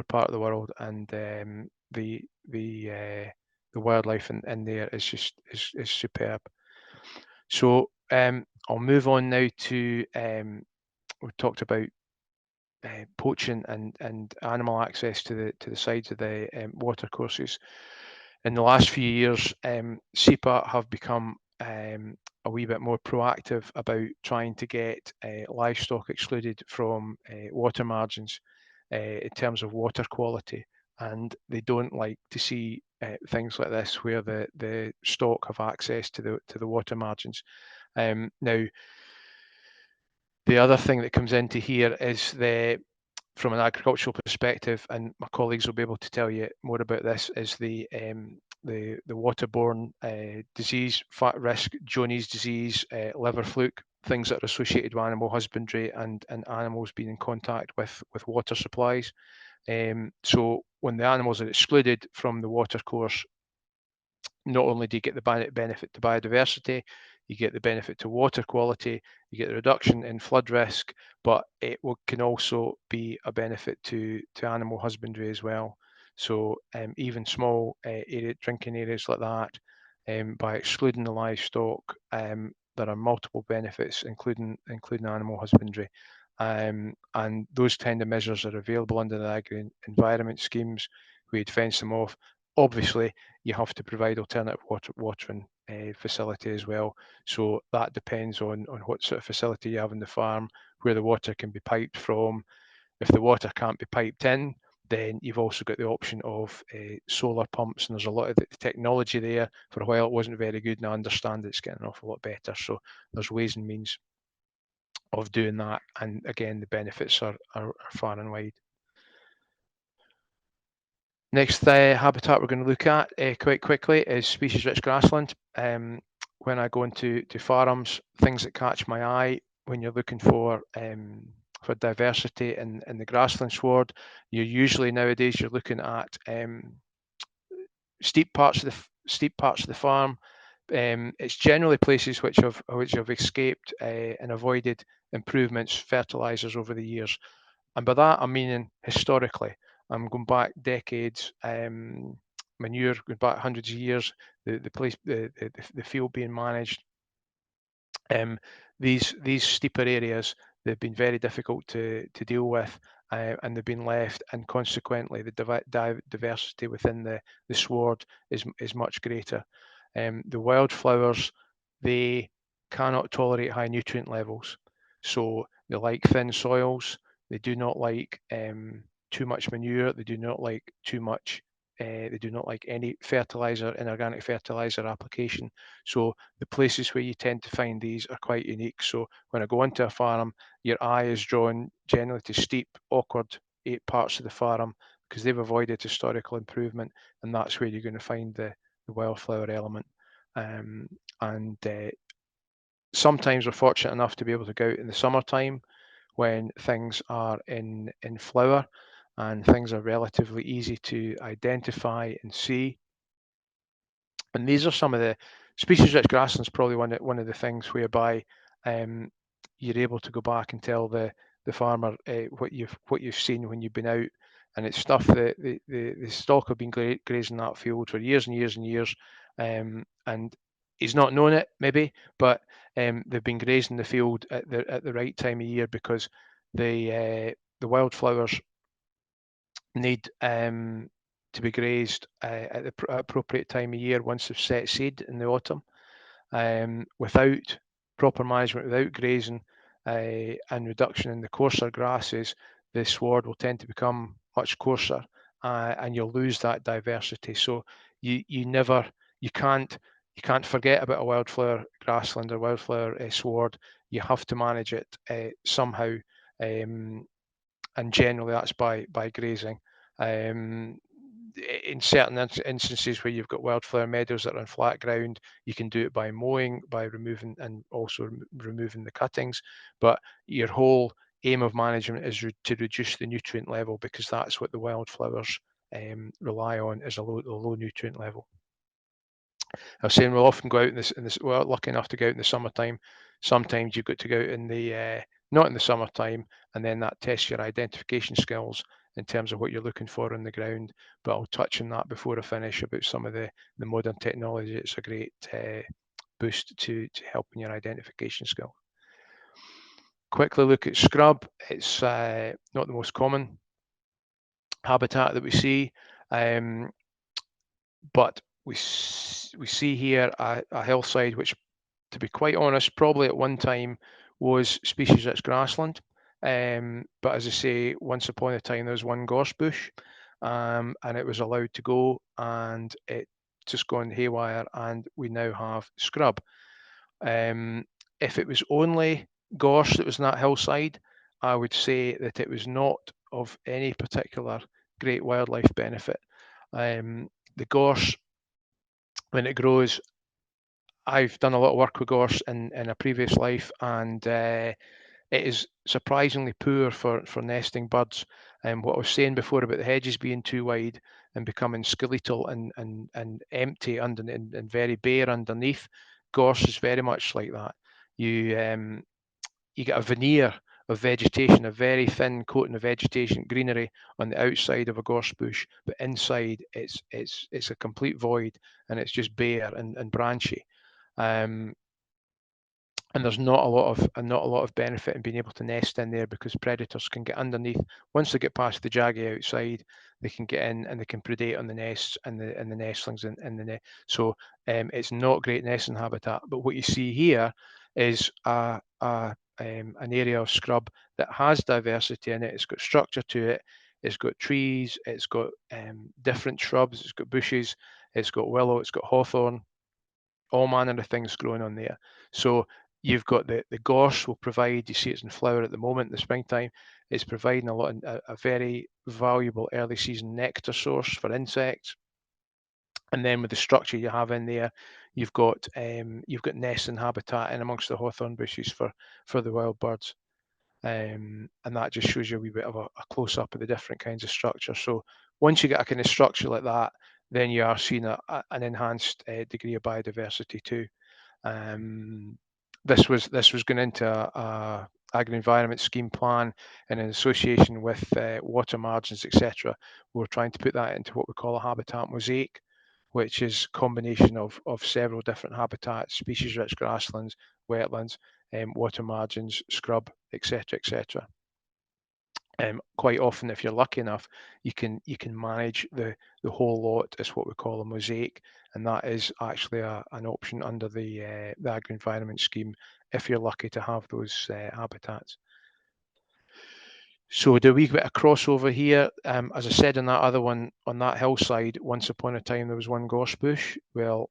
part of the world, and the wildlife in there is superb. So I'll move on now to we talked about poaching and animal access to the sides of the water courses. In the last few years, SEPA have become a wee bit more proactive about trying to get livestock excluded from water margins in terms of water quality, and they don't like to see things like this where the stock have access to the water margins. Now, the other thing that comes into here is from an agricultural perspective, and my colleagues will be able to tell you more about this, is the waterborne disease, fat risk, Johne's disease, liver fluke, things that are associated with animal husbandry and animals being in contact with water supplies. So when the animals are excluded from the water course, not only do you get the benefit to biodiversity, you get the benefit to water quality, you get the reduction in flood risk, but it can also be a benefit to animal husbandry as well. So even small drinking areas like that, by excluding the livestock, there are multiple benefits, including animal husbandry. And those kind of measures are available under the agri-environment schemes. We'd fence them off. Obviously, you have to provide alternative watering facility as well. So that depends on what sort of facility you have in the farm, where the water can be piped from. If the water can't be piped in, then you've also got the option of solar pumps, and there's a lot of the technology there. For a while it wasn't very good, and I understand it's getting an awful lot better. So there's ways and means of doing that, and again, the benefits are far and wide. Next habitat we're going to look at quite quickly is species-rich grassland. When I go into farms, things that catch my eye when you're looking for diversity in the grassland sward, you're usually nowadays you're looking at steep parts of the farm. It's generally places which have escaped and avoided improvements, fertilizers over the years. And by that, I'm meaning historically. I'm going back decades, manure going back hundreds of years, the field being managed. These steeper areas, they've been very difficult to deal with, and they've been left, and consequently the diversity within the sward is much greater. The wildflowers, they cannot tolerate high nutrient levels, so they like thin soils. They do not like too much manure. They do not like too much. They do not like any fertilizer, inorganic fertilizer application. So the places where you tend to find these are quite unique. So when I go into a farm, your eye is drawn generally to steep, awkward parts of the farm because they've avoided historical improvement, and that's where you're going to find the wildflower element. Sometimes we're fortunate enough to be able to go out in the summertime when things are in flower and things are relatively easy to identify and see. And these are some of the species-rich grasslands. Probably one of the things whereby you're able to go back and tell the farmer what you've seen when you've been out, and it's stuff that the stock have been grazing that field for years and years and years, and he's not known it maybe, but they've been grazing the field at the right time of year because the wildflowers need to be grazed at the appropriate time of year once they've set seed in the autumn. Without proper management, without grazing and reduction in the coarser grasses, the sward will tend to become much coarser, and you'll lose that diversity. So you can't forget about a wildflower grassland or wildflower sward. You have to manage it somehow, and generally that's by grazing. In certain instances where you've got wildflower meadows that are on flat ground, you can do it by mowing, by removing and also removing the cuttings. But your whole aim of management is to reduce the nutrient level, because that's what the wildflowers rely on, is a low nutrient level. I was saying we'll often go out in this. We're lucky enough to go out in the summertime. Sometimes you've got to go out in the not in the summertime, and then that tests your identification skills in terms of what you're looking for on the ground. But I'll touch on that before I finish about some of the modern technology. It's a great boost to helping your identification skill. Quickly look at scrub. It's not the most common habitat that we see, but we see here a hillside which, to be quite honest, probably at one time was species-rich grassland. But as I say, once upon a time there was one gorse bush, and it was allowed to go, and it just gone haywire, and we now have scrub. If it was only gorse that was in that hillside, I would say that it was not of any particular great wildlife benefit. The gorse, when it grows, I've done a lot of work with gorse in a previous life, and it is surprisingly poor for nesting birds. And what I was saying before about the hedges being too wide and becoming skeletal and empty and very bare underneath, gorse is very much like that. You get a veneer of vegetation, a very thin coating of vegetation, greenery on the outside of a gorse bush, but inside it's a complete void, and it's just bare and branchy. And there's not a lot of benefit in being able to nest in there, because predators can get underneath. Once they get past the jaggy outside, they can get in and they can predate on the nests and the nestlings in the nest. So it's not great nesting habitat. But what you see here is an area of scrub that has diversity in it. It's got structure to it. It's got trees. It's got different shrubs. It's got bushes. It's got willow. It's got hawthorn. All manner of things growing on there. So you've got the gorse will provide, you see it's in flower at the moment in the springtime, it's providing a very valuable early season nectar source for insects. And then with the structure you have in there, you've got nests and habitat in amongst the hawthorn bushes for the wild birds. And that just shows you a wee bit of a close up of the different kinds of structure. So once you get a kind of structure like that, then you are seeing an enhanced degree of biodiversity too. This was going into a agri-environment scheme plan and in association with water margins, etc. We're trying to put that into what we call a habitat mosaic, which is a combination of several different habitats, species-rich grasslands, wetlands, water margins, scrub, etc., etc. Quite often, if you're lucky enough, you can manage the whole lot as what we call a mosaic, and that is actually an option under the agri-environment scheme if you're lucky to have those habitats. So do we get a crossover here? As I said on that other one, on that hillside, once upon a time there was one gorse bush. Well,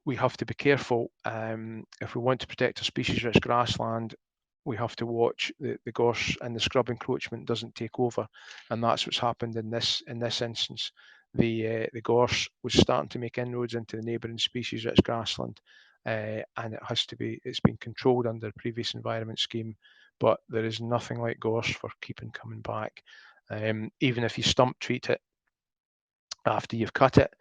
we have to be careful. If we want to protect a species-rich grassland, we have to watch the gorse and the scrub encroachment doesn't take over, and that's what's happened in this instance. The gorse was starting to make inroads into the neighbouring species-rich grassland, and it's been controlled under the previous environment scheme, but there is nothing like gorse for keeping coming back. Even if you stump treat it after you've cut it,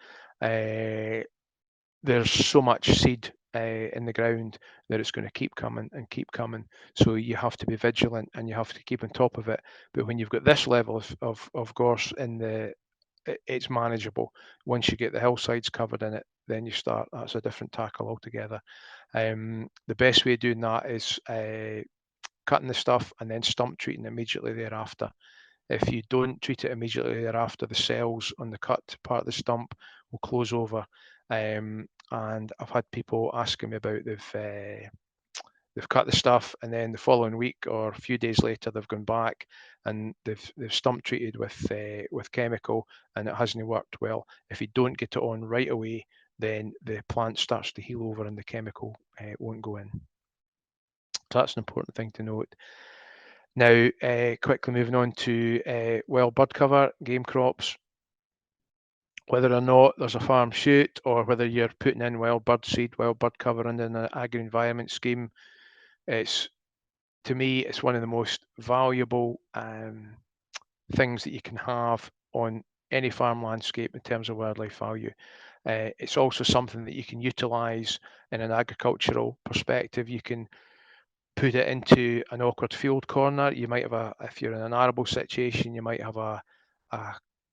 there's so much seed in the ground that it's going to keep coming and keep coming. So you have to be vigilant and you have to keep on top of it. But when you've got this level of gorse it's manageable. Once you get the hillsides covered in it, then you start, that's a different tackle altogether. The best way of doing that is cutting the stuff and then stump treating immediately thereafter. If you don't treat it immediately thereafter, the cells on the cut part of the stump will close over. And I've had people asking me about they've cut the stuff and then the following week or a few days later they've gone back and they've stump treated with chemical and it hasn't worked well. If you don't get it on right away, then the plant starts to heal over and the chemical won't go in. So that's an important thing to note. Now, quickly moving on to wild bird cover, game crops. Whether or not there's a farm shoot or whether you're putting in wild bird seed, wild bird cover under an agri-environment scheme, to me, it's one of the most valuable things that you can have on any farm landscape in terms of wildlife value. It's also something that you can utilise in an agricultural perspective. You can put it into an awkward field corner. You might have if you're in an arable situation, you might have a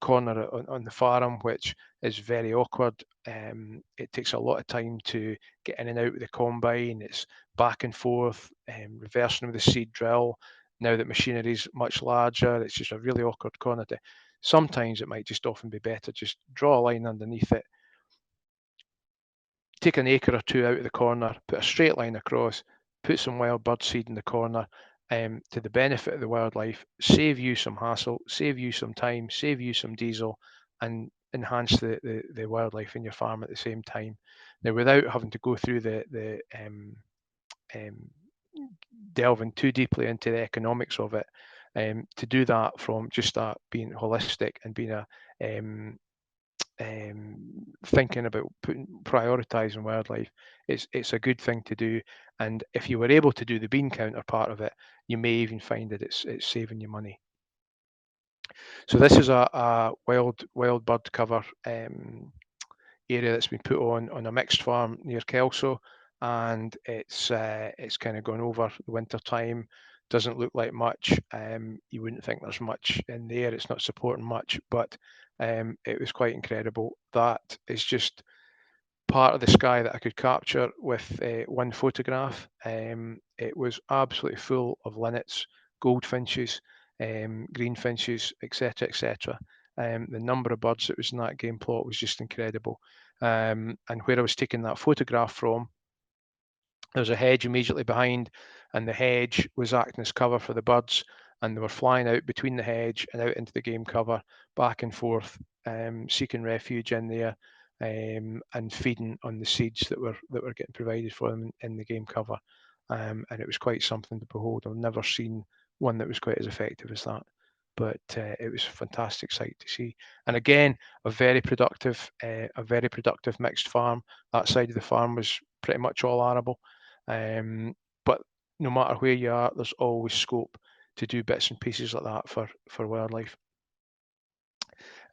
corner on the farm which is very awkward. It takes a lot of time to get in and out with the combine. It's back and forth, reversing with the seed drill. Now that machinery is much larger, it's just a really awkward corner to. Sometimes it might just often be better just draw a line underneath it, take an acre or two out of the corner, put a straight line across, put some wild bird seed in the corner, to the benefit of the wildlife, save you some hassle, save you some time, save you some diesel, and enhance the wildlife in your farm at the same time. Now, without having to go through delving too deeply into the economics of it, to do that from just that being holistic and being thinking about prioritizing wildlife, it's a good thing to do. And if you were able to do the bean counter part of it, you may even find that it's saving you money. So this is a wild bird cover area that's been put on a mixed farm near Kelso, and it's kind of gone over the winter time. Doesn't look like much. You wouldn't think there's much in there. It's not supporting much, but it was quite incredible. That is just part of the sky that I could capture with one photograph. It was absolutely full of linnets, goldfinches, greenfinches, etc., etc. The number of birds that was in that game plot was just incredible. And where I was taking that photograph from, there was a hedge immediately behind, and the hedge was acting as cover for the birds, and they were flying out between the hedge and out into the game cover, back and forth, seeking refuge in there, and feeding on the seeds that were getting provided for them in the game cover. And it was quite something to behold. I've never seen one that was quite as effective as that. But it was a fantastic sight to see. And again, a very productive mixed farm. That side of the farm was pretty much all arable. But no matter where you are, there's always scope to do bits and pieces like that for wildlife.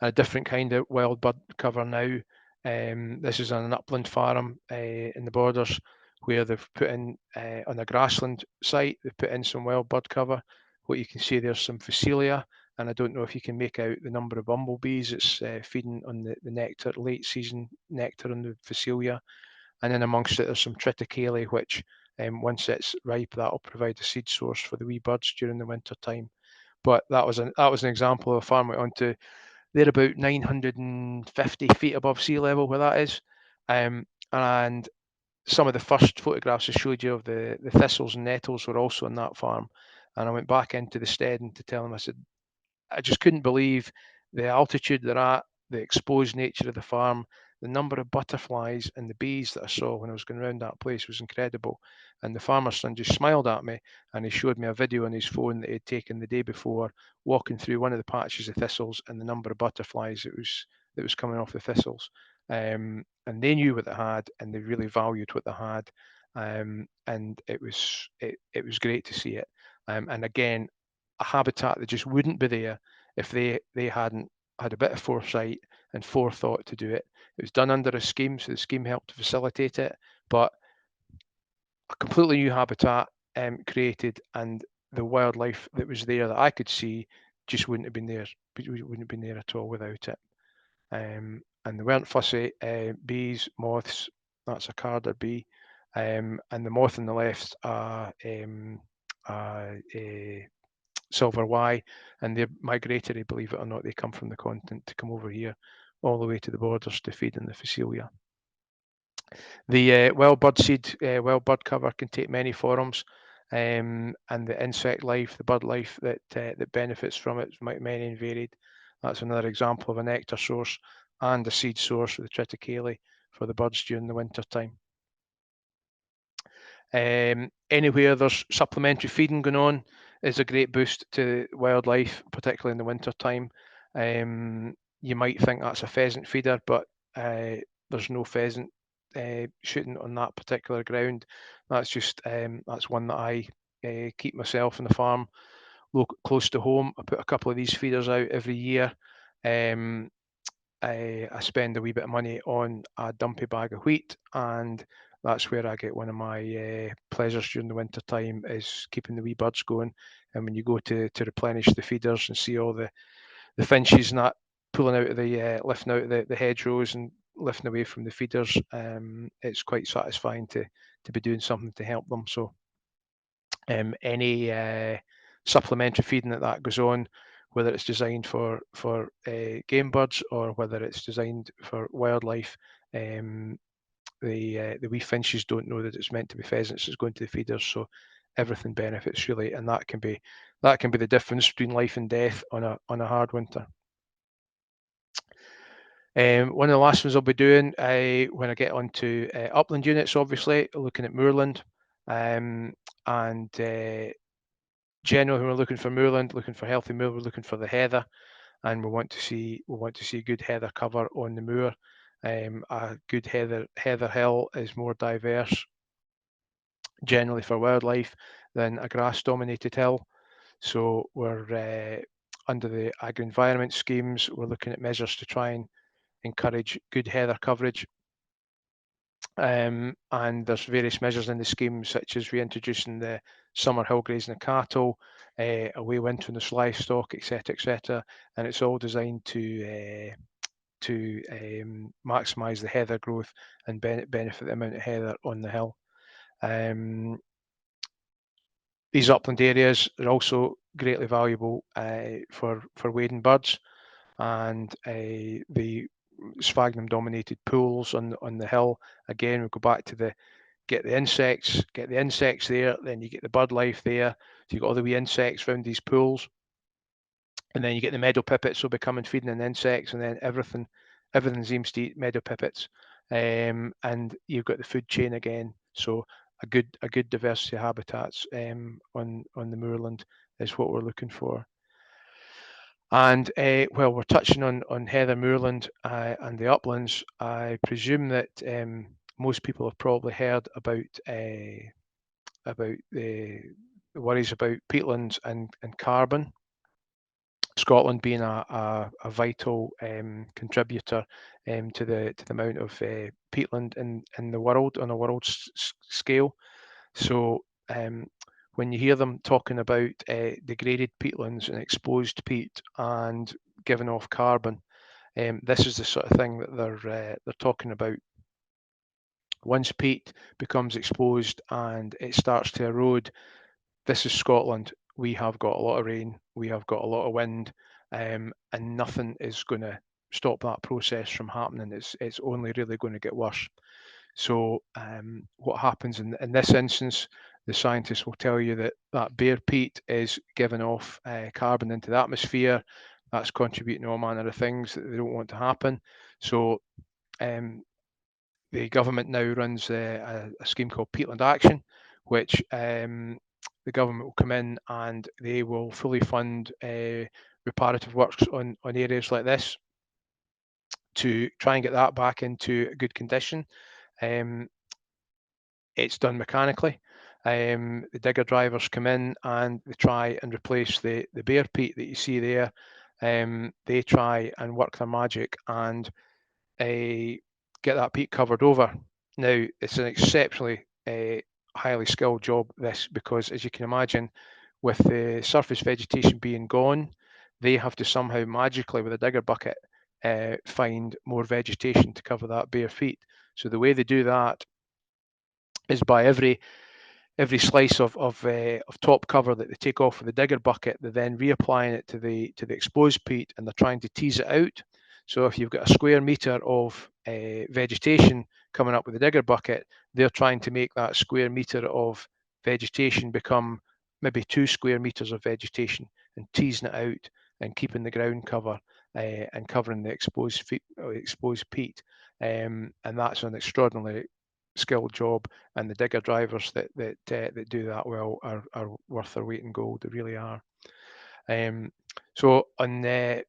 a different kind of wild bird cover now. This is on an upland farm in the Borders, where they've put in, on a grassland site, they've put in some wild bird cover. What you can see, there's some Phacelia, and I don't know if you can make out the number of bumblebees it's feeding on the nectar, late season nectar on the Phacelia. And then amongst it, there's some triticale, which once it's ripe, that'll provide a seed source for the wee birds during the winter time. But that was an example of a farm went onto. They're about 950 feet above sea level, where that is. And some of the first photographs I showed you of the thistles and nettles were also on that farm. And I went back into the steading to tell them, I said, I just couldn't believe the altitude they're at, the exposed nature of the farm, the number of butterflies and the bees that I saw when I was going around that place was incredible. And the farmer's son just smiled at me, and he showed me a video on his phone that he'd taken the day before, walking through one of the patches of thistles and the number of butterflies that was coming off the thistles. And they knew what they had, and they really valued what they had. And it was great to see it. And again, a habitat that just wouldn't be there if they hadn't had a bit of foresight and forethought to do it. It was done under a scheme, so the scheme helped to facilitate it, but a completely new habitat created, and the wildlife that was there that I could see just wouldn't have been there. Wouldn't have been there at all without it. And they weren't fussy. Bees, moths. That's a carder bee, and the moth on the left are silver Y, and they're migratory, believe it or not. They come from the continent to come over here all the way to the Borders to feed in the Phacelia. The wild bird seed, wild bird cover can take many forms, and the insect life, the bird life that benefits from it is many and varied. That's another example of a nectar source and a seed source for the triticale for the birds during the winter time. Anywhere there's supplementary feeding going on is a great boost to wildlife, particularly in the winter time. You might think that's a pheasant feeder, but there's no pheasant shooting on that particular ground. That's just that's one that I keep myself on the farm, close to home. I put a couple of these feeders out every year. I spend a wee bit of money on a dumpy bag of wheat, and that's where I get one of my pleasures during the winter time, is keeping the wee birds going. And when you go to replenish the feeders and see all the finches and that pulling out of the lifting out of the hedgerows and lifting away from the feeders, it's quite satisfying to be doing something to help them. So any supplementary feeding that goes on, whether it's designed for game birds or whether it's designed for wildlife, the wee finches don't know that it's meant to be pheasants, it's going to the feeders, so everything benefits really, and that can be the difference between life and death on a hard winter. One of the last ones I'll be doing when I get onto upland units, obviously looking at moorland, and generally when we're looking for moorland, looking for healthy moor, we're looking for the heather, and we want to see good heather cover on the moor. A good heather hill is more diverse generally for wildlife than a grass dominated hill. So we're under the agri-environment schemes, we're looking at measures to try and encourage good heather coverage. And there's various measures in the scheme, such as reintroducing the summer hill grazing of cattle, away wintering the livestock, etc., and it's all designed to maximise the heather growth and benefit the amount of heather on the hill. These upland areas are also greatly valuable for wading birds, and the sphagnum dominated pools on the hill. Again, we go back to get the insects there, then you get the bird life there, so you got all the wee insects around these pools, and then you get the meadow pipits will be coming feeding on insects, and then everything seems to eat meadow pipits, and you've got the food chain again. So a good diversity of habitats on the moorland is what we're looking for. And while we're touching on heather moorland and the uplands, I presume that most people have probably heard about the worries about peatlands and carbon. Scotland being a vital contributor to the amount of peatland in the world on a world scale. So when you hear them talking about degraded peatlands and exposed peat and giving off carbon, this is the sort of thing that they're talking about. Once peat becomes exposed and it starts to erode, this is Scotland. We have got a lot of rain, we have got a lot of wind, and nothing is going to stop that process from happening. It's only really going to get worse. So what happens in this instance, the scientists will tell you that bare peat is giving off carbon into the atmosphere. That's contributing to all manner of things that they don't want to happen. So the government now runs a scheme called Peatland Action, which the government will come in and they will fully fund reparative works on areas like this to try and get that back into a good condition. It's done mechanically. The digger drivers come in and they try and replace the bare peat that you see there. They try and work their magic and get that peat covered over. Now, it's an exceptionally highly skilled job, this, because as you can imagine, with the surface vegetation being gone, they have to somehow magically, with a digger bucket, find more vegetation to cover that bare peat. So the way they do that is by every slice of top cover that they take off with the digger bucket, they're then reapplying it to the exposed peat, and they're trying to tease it out. So if you've got a square meter of vegetation coming up with the digger bucket, they're trying to make that square meter of vegetation become maybe 2 square meters of vegetation, and teasing it out and keeping the ground cover and covering the exposed peat. And that's an extraordinarily skilled job, and the digger drivers that do that well are worth their weight in gold. They really are. So on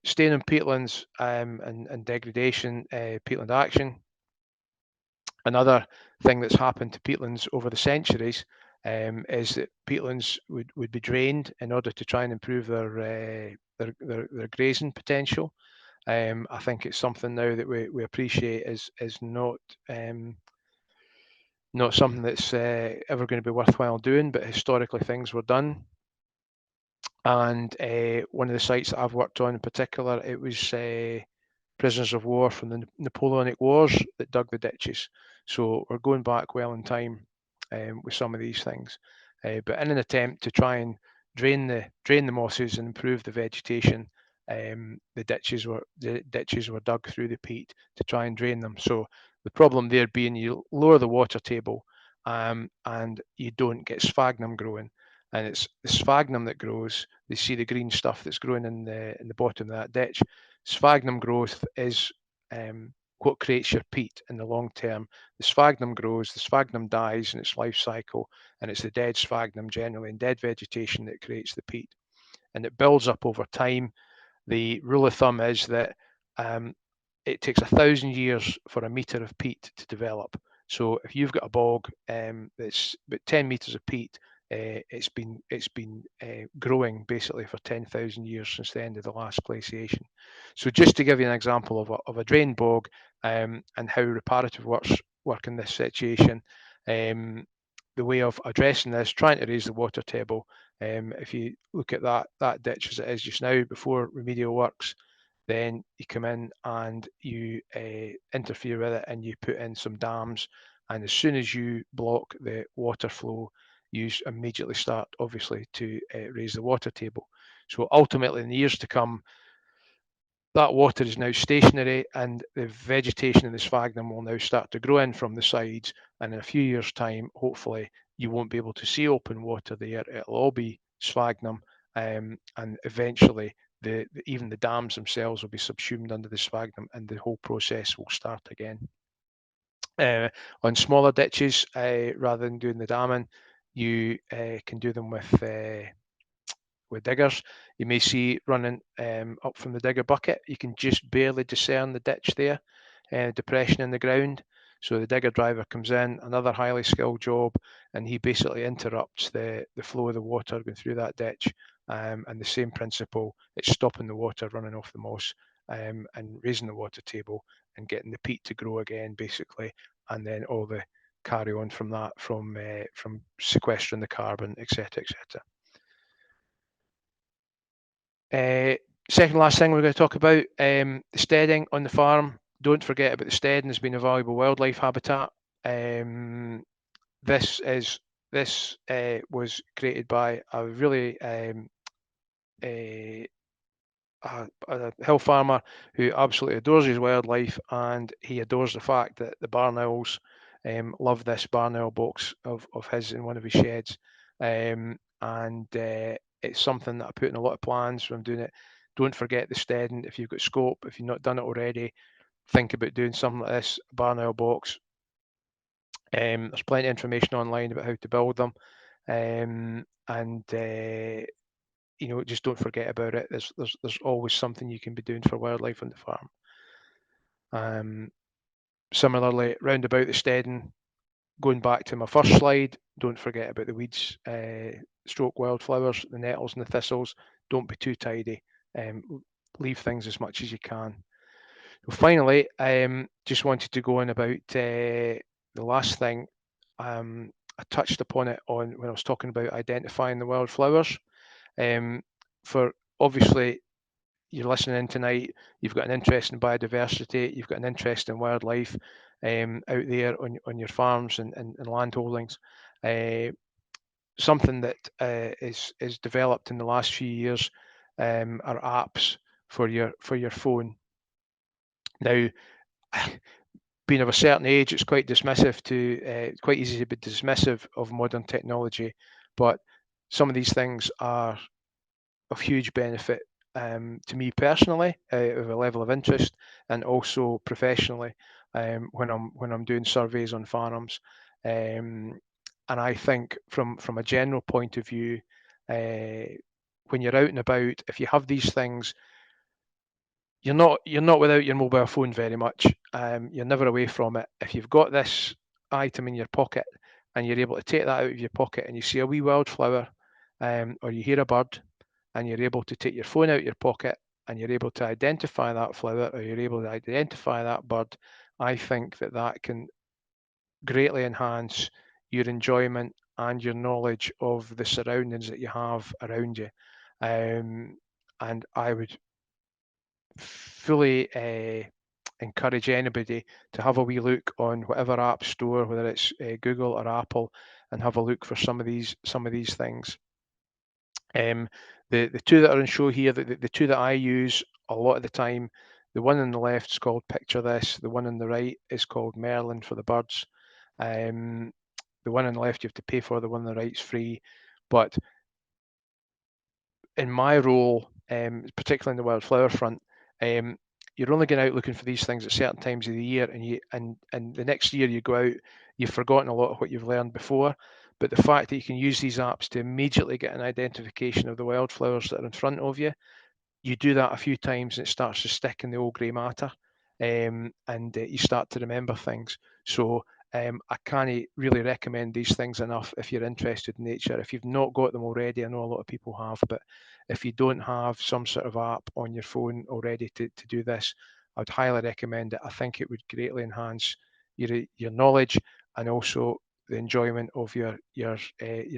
staying on peatlands and degradation, peatland action, another thing that's happened to peatlands over the centuries is that peatlands would be drained in order to try and improve their grazing potential. I think it's something now that we appreciate is not something that's ever going to be worthwhile doing, but historically things were done. And one of the sites that I've worked on in particular, it was prisoners of war from the Napoleonic Wars that dug the ditches. So we're going back well in time with some of these things. But in an attempt to try and drain the mosses and improve the vegetation, the ditches were dug through the peat to try and drain them. So the problem there being you lower the water table and you don't get sphagnum growing. And it's the sphagnum that grows. They see the green stuff that's growing in the bottom of that ditch. Sphagnum growth is what creates your peat in the long term. The sphagnum grows, the sphagnum dies in its life cycle, and it's the dead sphagnum generally and dead vegetation that creates the peat. And it builds up over time. The rule of thumb is that it takes 1,000 years for a metre of peat to develop. So if you've got a bog that's about 10 metres of peat, it's been growing basically for 10,000 years since the end of the last glaciation. So just to give you an example of a drained bog and how reparative work in this situation, the way of addressing this, trying to raise the water table. If you look at that ditch as it is just now before remedial works, then you come in and you interfere with it and you put in some dams, and as soon as you block the water flow, you immediately start obviously to raise the water table. So ultimately in the years to come, that water is now stationary and the vegetation in the sphagnum will now start to grow in from the sides, and in a few years time hopefully you won't be able to see open water there. It'll all be sphagnum, and eventually even the dams themselves will be subsumed under the sphagnum and the whole process will start again. On smaller ditches, rather than doing the damming, you can do them with diggers. You may see running up from the digger bucket, you can just barely discern the ditch there, depression in the ground. So the digger driver comes in, another highly skilled job, and he basically interrupts the flow of the water going through that ditch And the same principle, it's stopping the water running off the moss, and raising the water table and getting the peat to grow again, basically, and then all the carry on from that, from sequestering the carbon, etc., etc. Second last thing we're going to talk about, the steading on the farm. Don't forget about the steading as being a valuable wildlife habitat. This was created by a really a hill farmer who absolutely adores his wildlife, and he adores the fact that the barn owls love this barn owl box of his in one of his sheds. It's something that I put in a lot of plans when I'm doing it. Don't forget the steading. If you've got scope, if you've not done it already, think about doing something like this, barn owl box. There's plenty of information online about how to build them. Just don't forget about it. There's always something you can be doing for wildlife on the farm. Similarly, round about the steading, going back to my first slide, don't forget about the weeds, stroke wildflowers, the nettles and the thistles. Don't be too tidy. Leave things as much as you can. So finally, just wanted to go on about the last thing. I touched upon it when I was talking about identifying the wildflowers. For obviously, you're listening in tonight, you've got an interest in biodiversity, you've got an interest in wildlife out there on your farms and land holdings. Something that is developed in the last few years are apps for your phone. Now, being of a certain age, it's quite dismissive it's quite easy to be dismissive of modern technology, but some of these things are of huge benefit to me personally, of a level of interest, and also professionally when I'm doing surveys on farms. And I think from a general point of view, when you're out and about, if you have these things, you're not without your mobile phone very much. You're never away from it. If you've got this item in your pocket and you're able to take that out of your pocket and you see a wee wildflower, or you hear a bird, and you're able to take your phone out of your pocket and you're able to identify that flower, or you're able to identify that bird, I think that can greatly enhance your enjoyment and your knowledge of the surroundings that you have around you. And I would fully encourage anybody to have a wee look on whatever app store, whether it's Google or Apple, and have a look for some of these things. The two that are on show here, the two that I use a lot of the time, the one on the left is called Picture This, the one on the right is called Merlin for the birds. The one on the left you have to pay for, the one on the right is free. But in my role, particularly in the wildflower front, you're only going out looking for these things at certain times of the year, and the next year you go out, you've forgotten a lot of what you've learned before. But the fact that you can use these apps to immediately get an identification of the wildflowers that are in front of you, you do that a few times and it starts to stick in the old grey matter, and you start to remember things. So I can't really recommend these things enough if you're interested in nature. If you've not got them already, I know a lot of people have, but if you don't have some sort of app on your phone already to do this, I would highly recommend it. I think it would greatly enhance your knowledge and also the enjoyment of your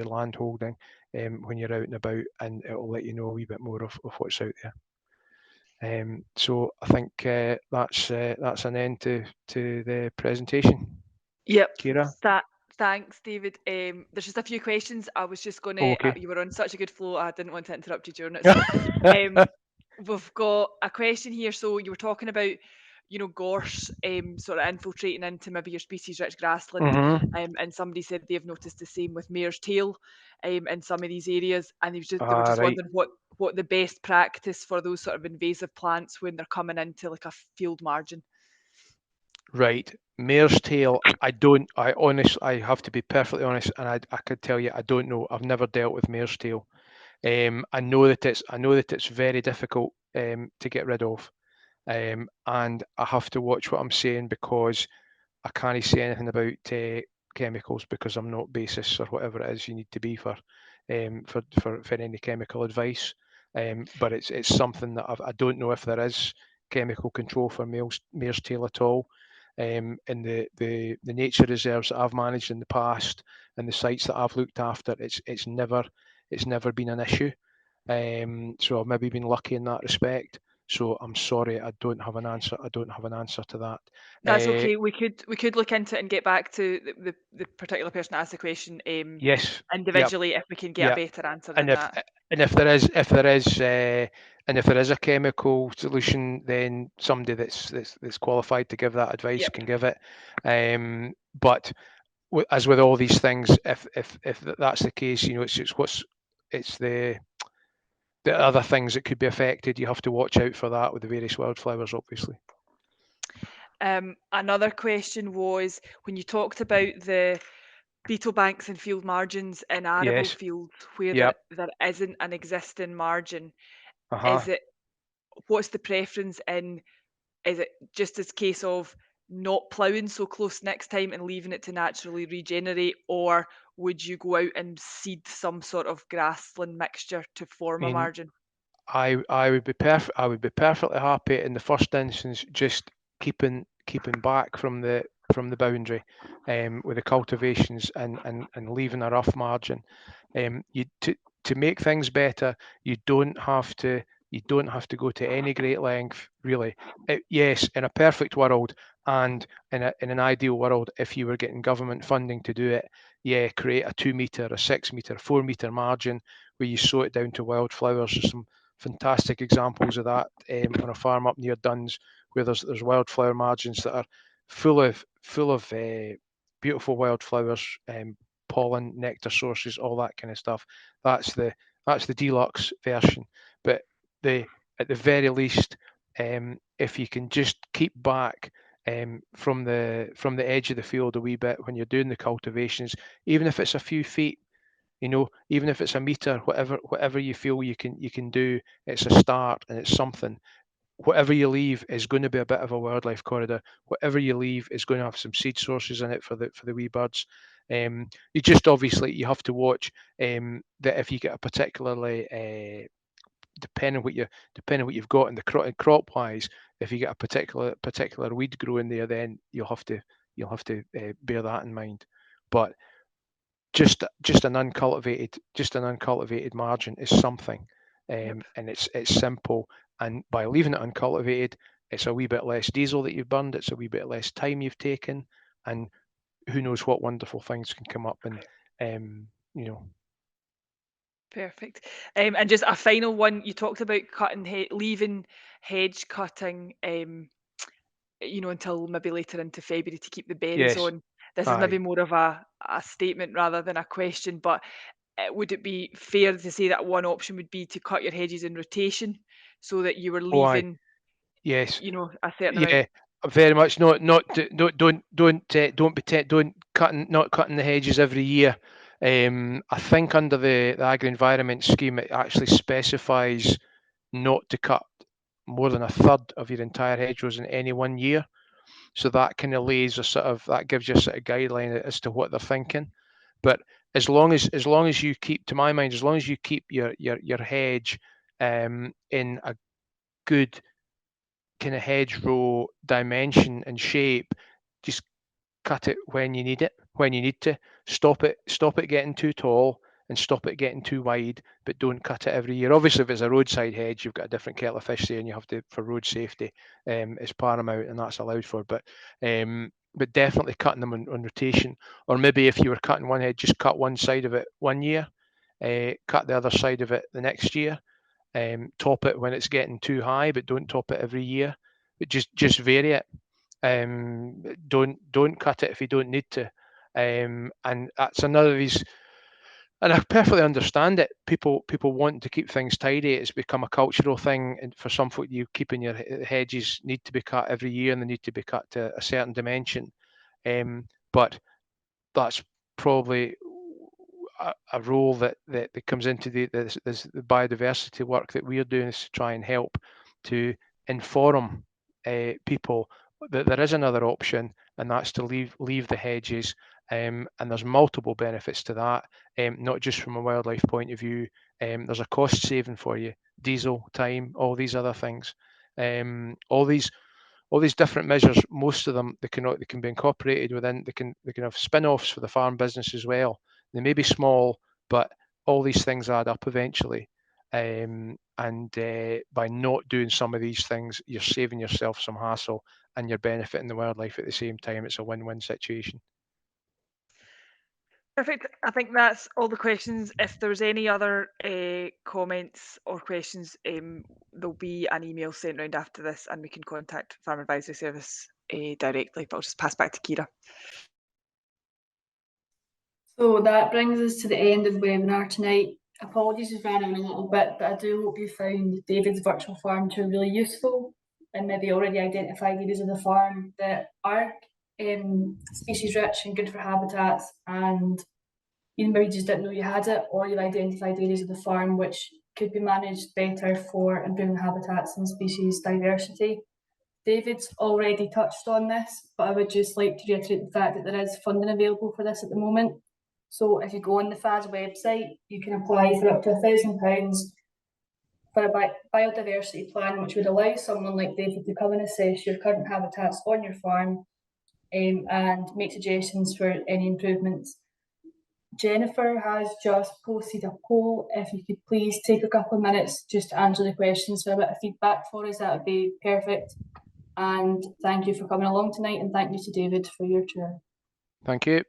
land holding when you're out and about, and it will let you know a wee bit more of what's out there. So I think that's an end to the presentation. Yep. Kira? Thanks, David. There's just a few questions. I was just going to, Okay. you were on such a good flow, I didn't want to interrupt you during it. So we've got a question here. So you were talking about, gorse sort of infiltrating into maybe your species-rich grassland. And somebody said they've noticed the same with mare's tail in some of these areas. And they were just Right. wondering what the best practice for those sort of invasive plants when they're coming into like a field margin. Right. Mare's tail, I have to be perfectly honest, and I could tell you I don't know. I've never dealt with mare's tail. I know that it's very difficult to get rid of. And I have to watch what I'm saying because I can't say anything about chemicals because I'm not basis or whatever it is you need to be for for any chemical advice. But it's something that I don't know if there is chemical control for mare's tail at all. In the nature reserves that I've managed in the past and the sites that I've looked after, it's never been an issue. So I've maybe been lucky in that respect. So I'm sorry, I don't have an answer. I don't have an answer to that. That's okay. We could look into it and get back to the particular person that asked the question Yes. individually if we can get a better answer than that. And if there is a chemical solution, then somebody that's qualified to give that advice can give it. But as with all these things, if that's the case, it's the other things that could be affected. You have to watch out for that with the various wildflowers, obviously. Another question was when you talked about the beetle banks and field margins in arable fields where there isn't an existing margin. What's the preference in? Is it just this case of not ploughing so close next time and leaving it to naturally regenerate, or would you go out and seed some sort of grassland mixture to form a margin? I would be perfectly happy in the first instance just keeping back from the boundary with the cultivations and leaving a rough margin. To make things better, you don't have to go to any great length, really. Yes, in a perfect world and in an ideal world, if you were getting government funding to do it, create a 2 metre, a 6 metre, 4 metre margin where you sow it down to wildflowers. There's some fantastic examples of that on a farm up near Duns, where there's wildflower margins that are full of beautiful wildflowers, pollen, nectar sources, all that kind of stuff. That's the deluxe version. But at the very least, if you can just keep back from the edge of the field a wee bit when you're doing the cultivations, even if it's a few feet, even if it's a meter, whatever you feel you can do, it's a start and it's something. Whatever you leave is going to be a bit of a wildlife corridor. Whatever you leave is going to have some seed sources in it for the wee birds. You just obviously you have to watch that if you get a particularly depending what you've got in the crop wise, if you get a particular weed growing there, then you'll have to bear that in mind. But just an uncultivated margin is something, and it's simple. And by leaving it uncultivated, it's a wee bit less diesel that you've burned. It's a wee bit less time you've taken, and who knows what wonderful things can come up. And Perfect. And just a final one, you talked about leaving hedge cutting, until maybe later into February to keep the berries on. This is maybe more of a statement rather than a question, but would it be fair to say that one option would be to cut your hedges in rotation so that you were leaving, a certain amount? Very much. Not not cutting the hedges every year. I think under the agri-environment scheme, it actually specifies not to cut more than a third of your entire hedgerows in any one year. So that kind of that gives you a sort of guideline as to what they're thinking. But as long as you keep, to my mind, as long as you keep your hedge in a good kind of hedgerow dimension and shape, just cut it when you need to. Stop it getting too tall and stop it getting too wide, but don't cut it every year. Obviously, if it's a roadside hedge, you've got a different kettle of fish there, and you have to, for road safety, is paramount, and that's allowed for. But definitely cutting them on rotation, or maybe if you were cutting one hedge, just cut one side of it one year, cut the other side of it the next year. Top it when it's getting too high, but don't top it every year. But just vary it. Don't cut it if you don't need to. And that's another of these. And I perfectly understand it. People want to keep things tidy. It's become a cultural thing, and for some folk, keeping your hedges need to be cut every year, and they need to be cut to a certain dimension. But that's probably a role that comes into the biodiversity work that we're doing, is to try and help to inform people that there is another option, and that's to leave the hedges And there's multiple benefits to that, not just from a wildlife point of view. There's a cost saving for you, diesel, time, all these other things. All these different measures, most of them, they can be incorporated within. They can have spin-offs for the farm business as well. They may be small, but all these things add up eventually. And by not doing some of these things, you're saving yourself some hassle and you're benefiting the wildlife at the same time. It's a win-win situation. Perfect. I think that's all the questions. If there's any other comments or questions, there'll be an email sent round after this and we can contact Farm Advisory Service directly, but I'll just pass back to Kira. So that brings us to the end of the webinar tonight. Apologies if I ran on a little bit, but I do hope you found David's virtual farm tour really useful and maybe already identified areas of the farm that are species rich and good for habitats, and you maybe just didn't know you had it, or you've identified areas of the farm which could be managed better for improving habitats and species diversity. David's already touched on this, but I would just like to reiterate the fact that there is funding available for this at the moment. So if you go on the FAS website, you can apply for up to £1,000 for a biodiversity plan, which would allow someone like David to come and assess your current habitats on your farm and make suggestions for any improvements. Jennifer has just posted a poll. If you could please take a couple of minutes just to answer the questions for a bit of feedback for us, that would be perfect. And thank you for coming along tonight, and thank you to David for your tour. Thank you.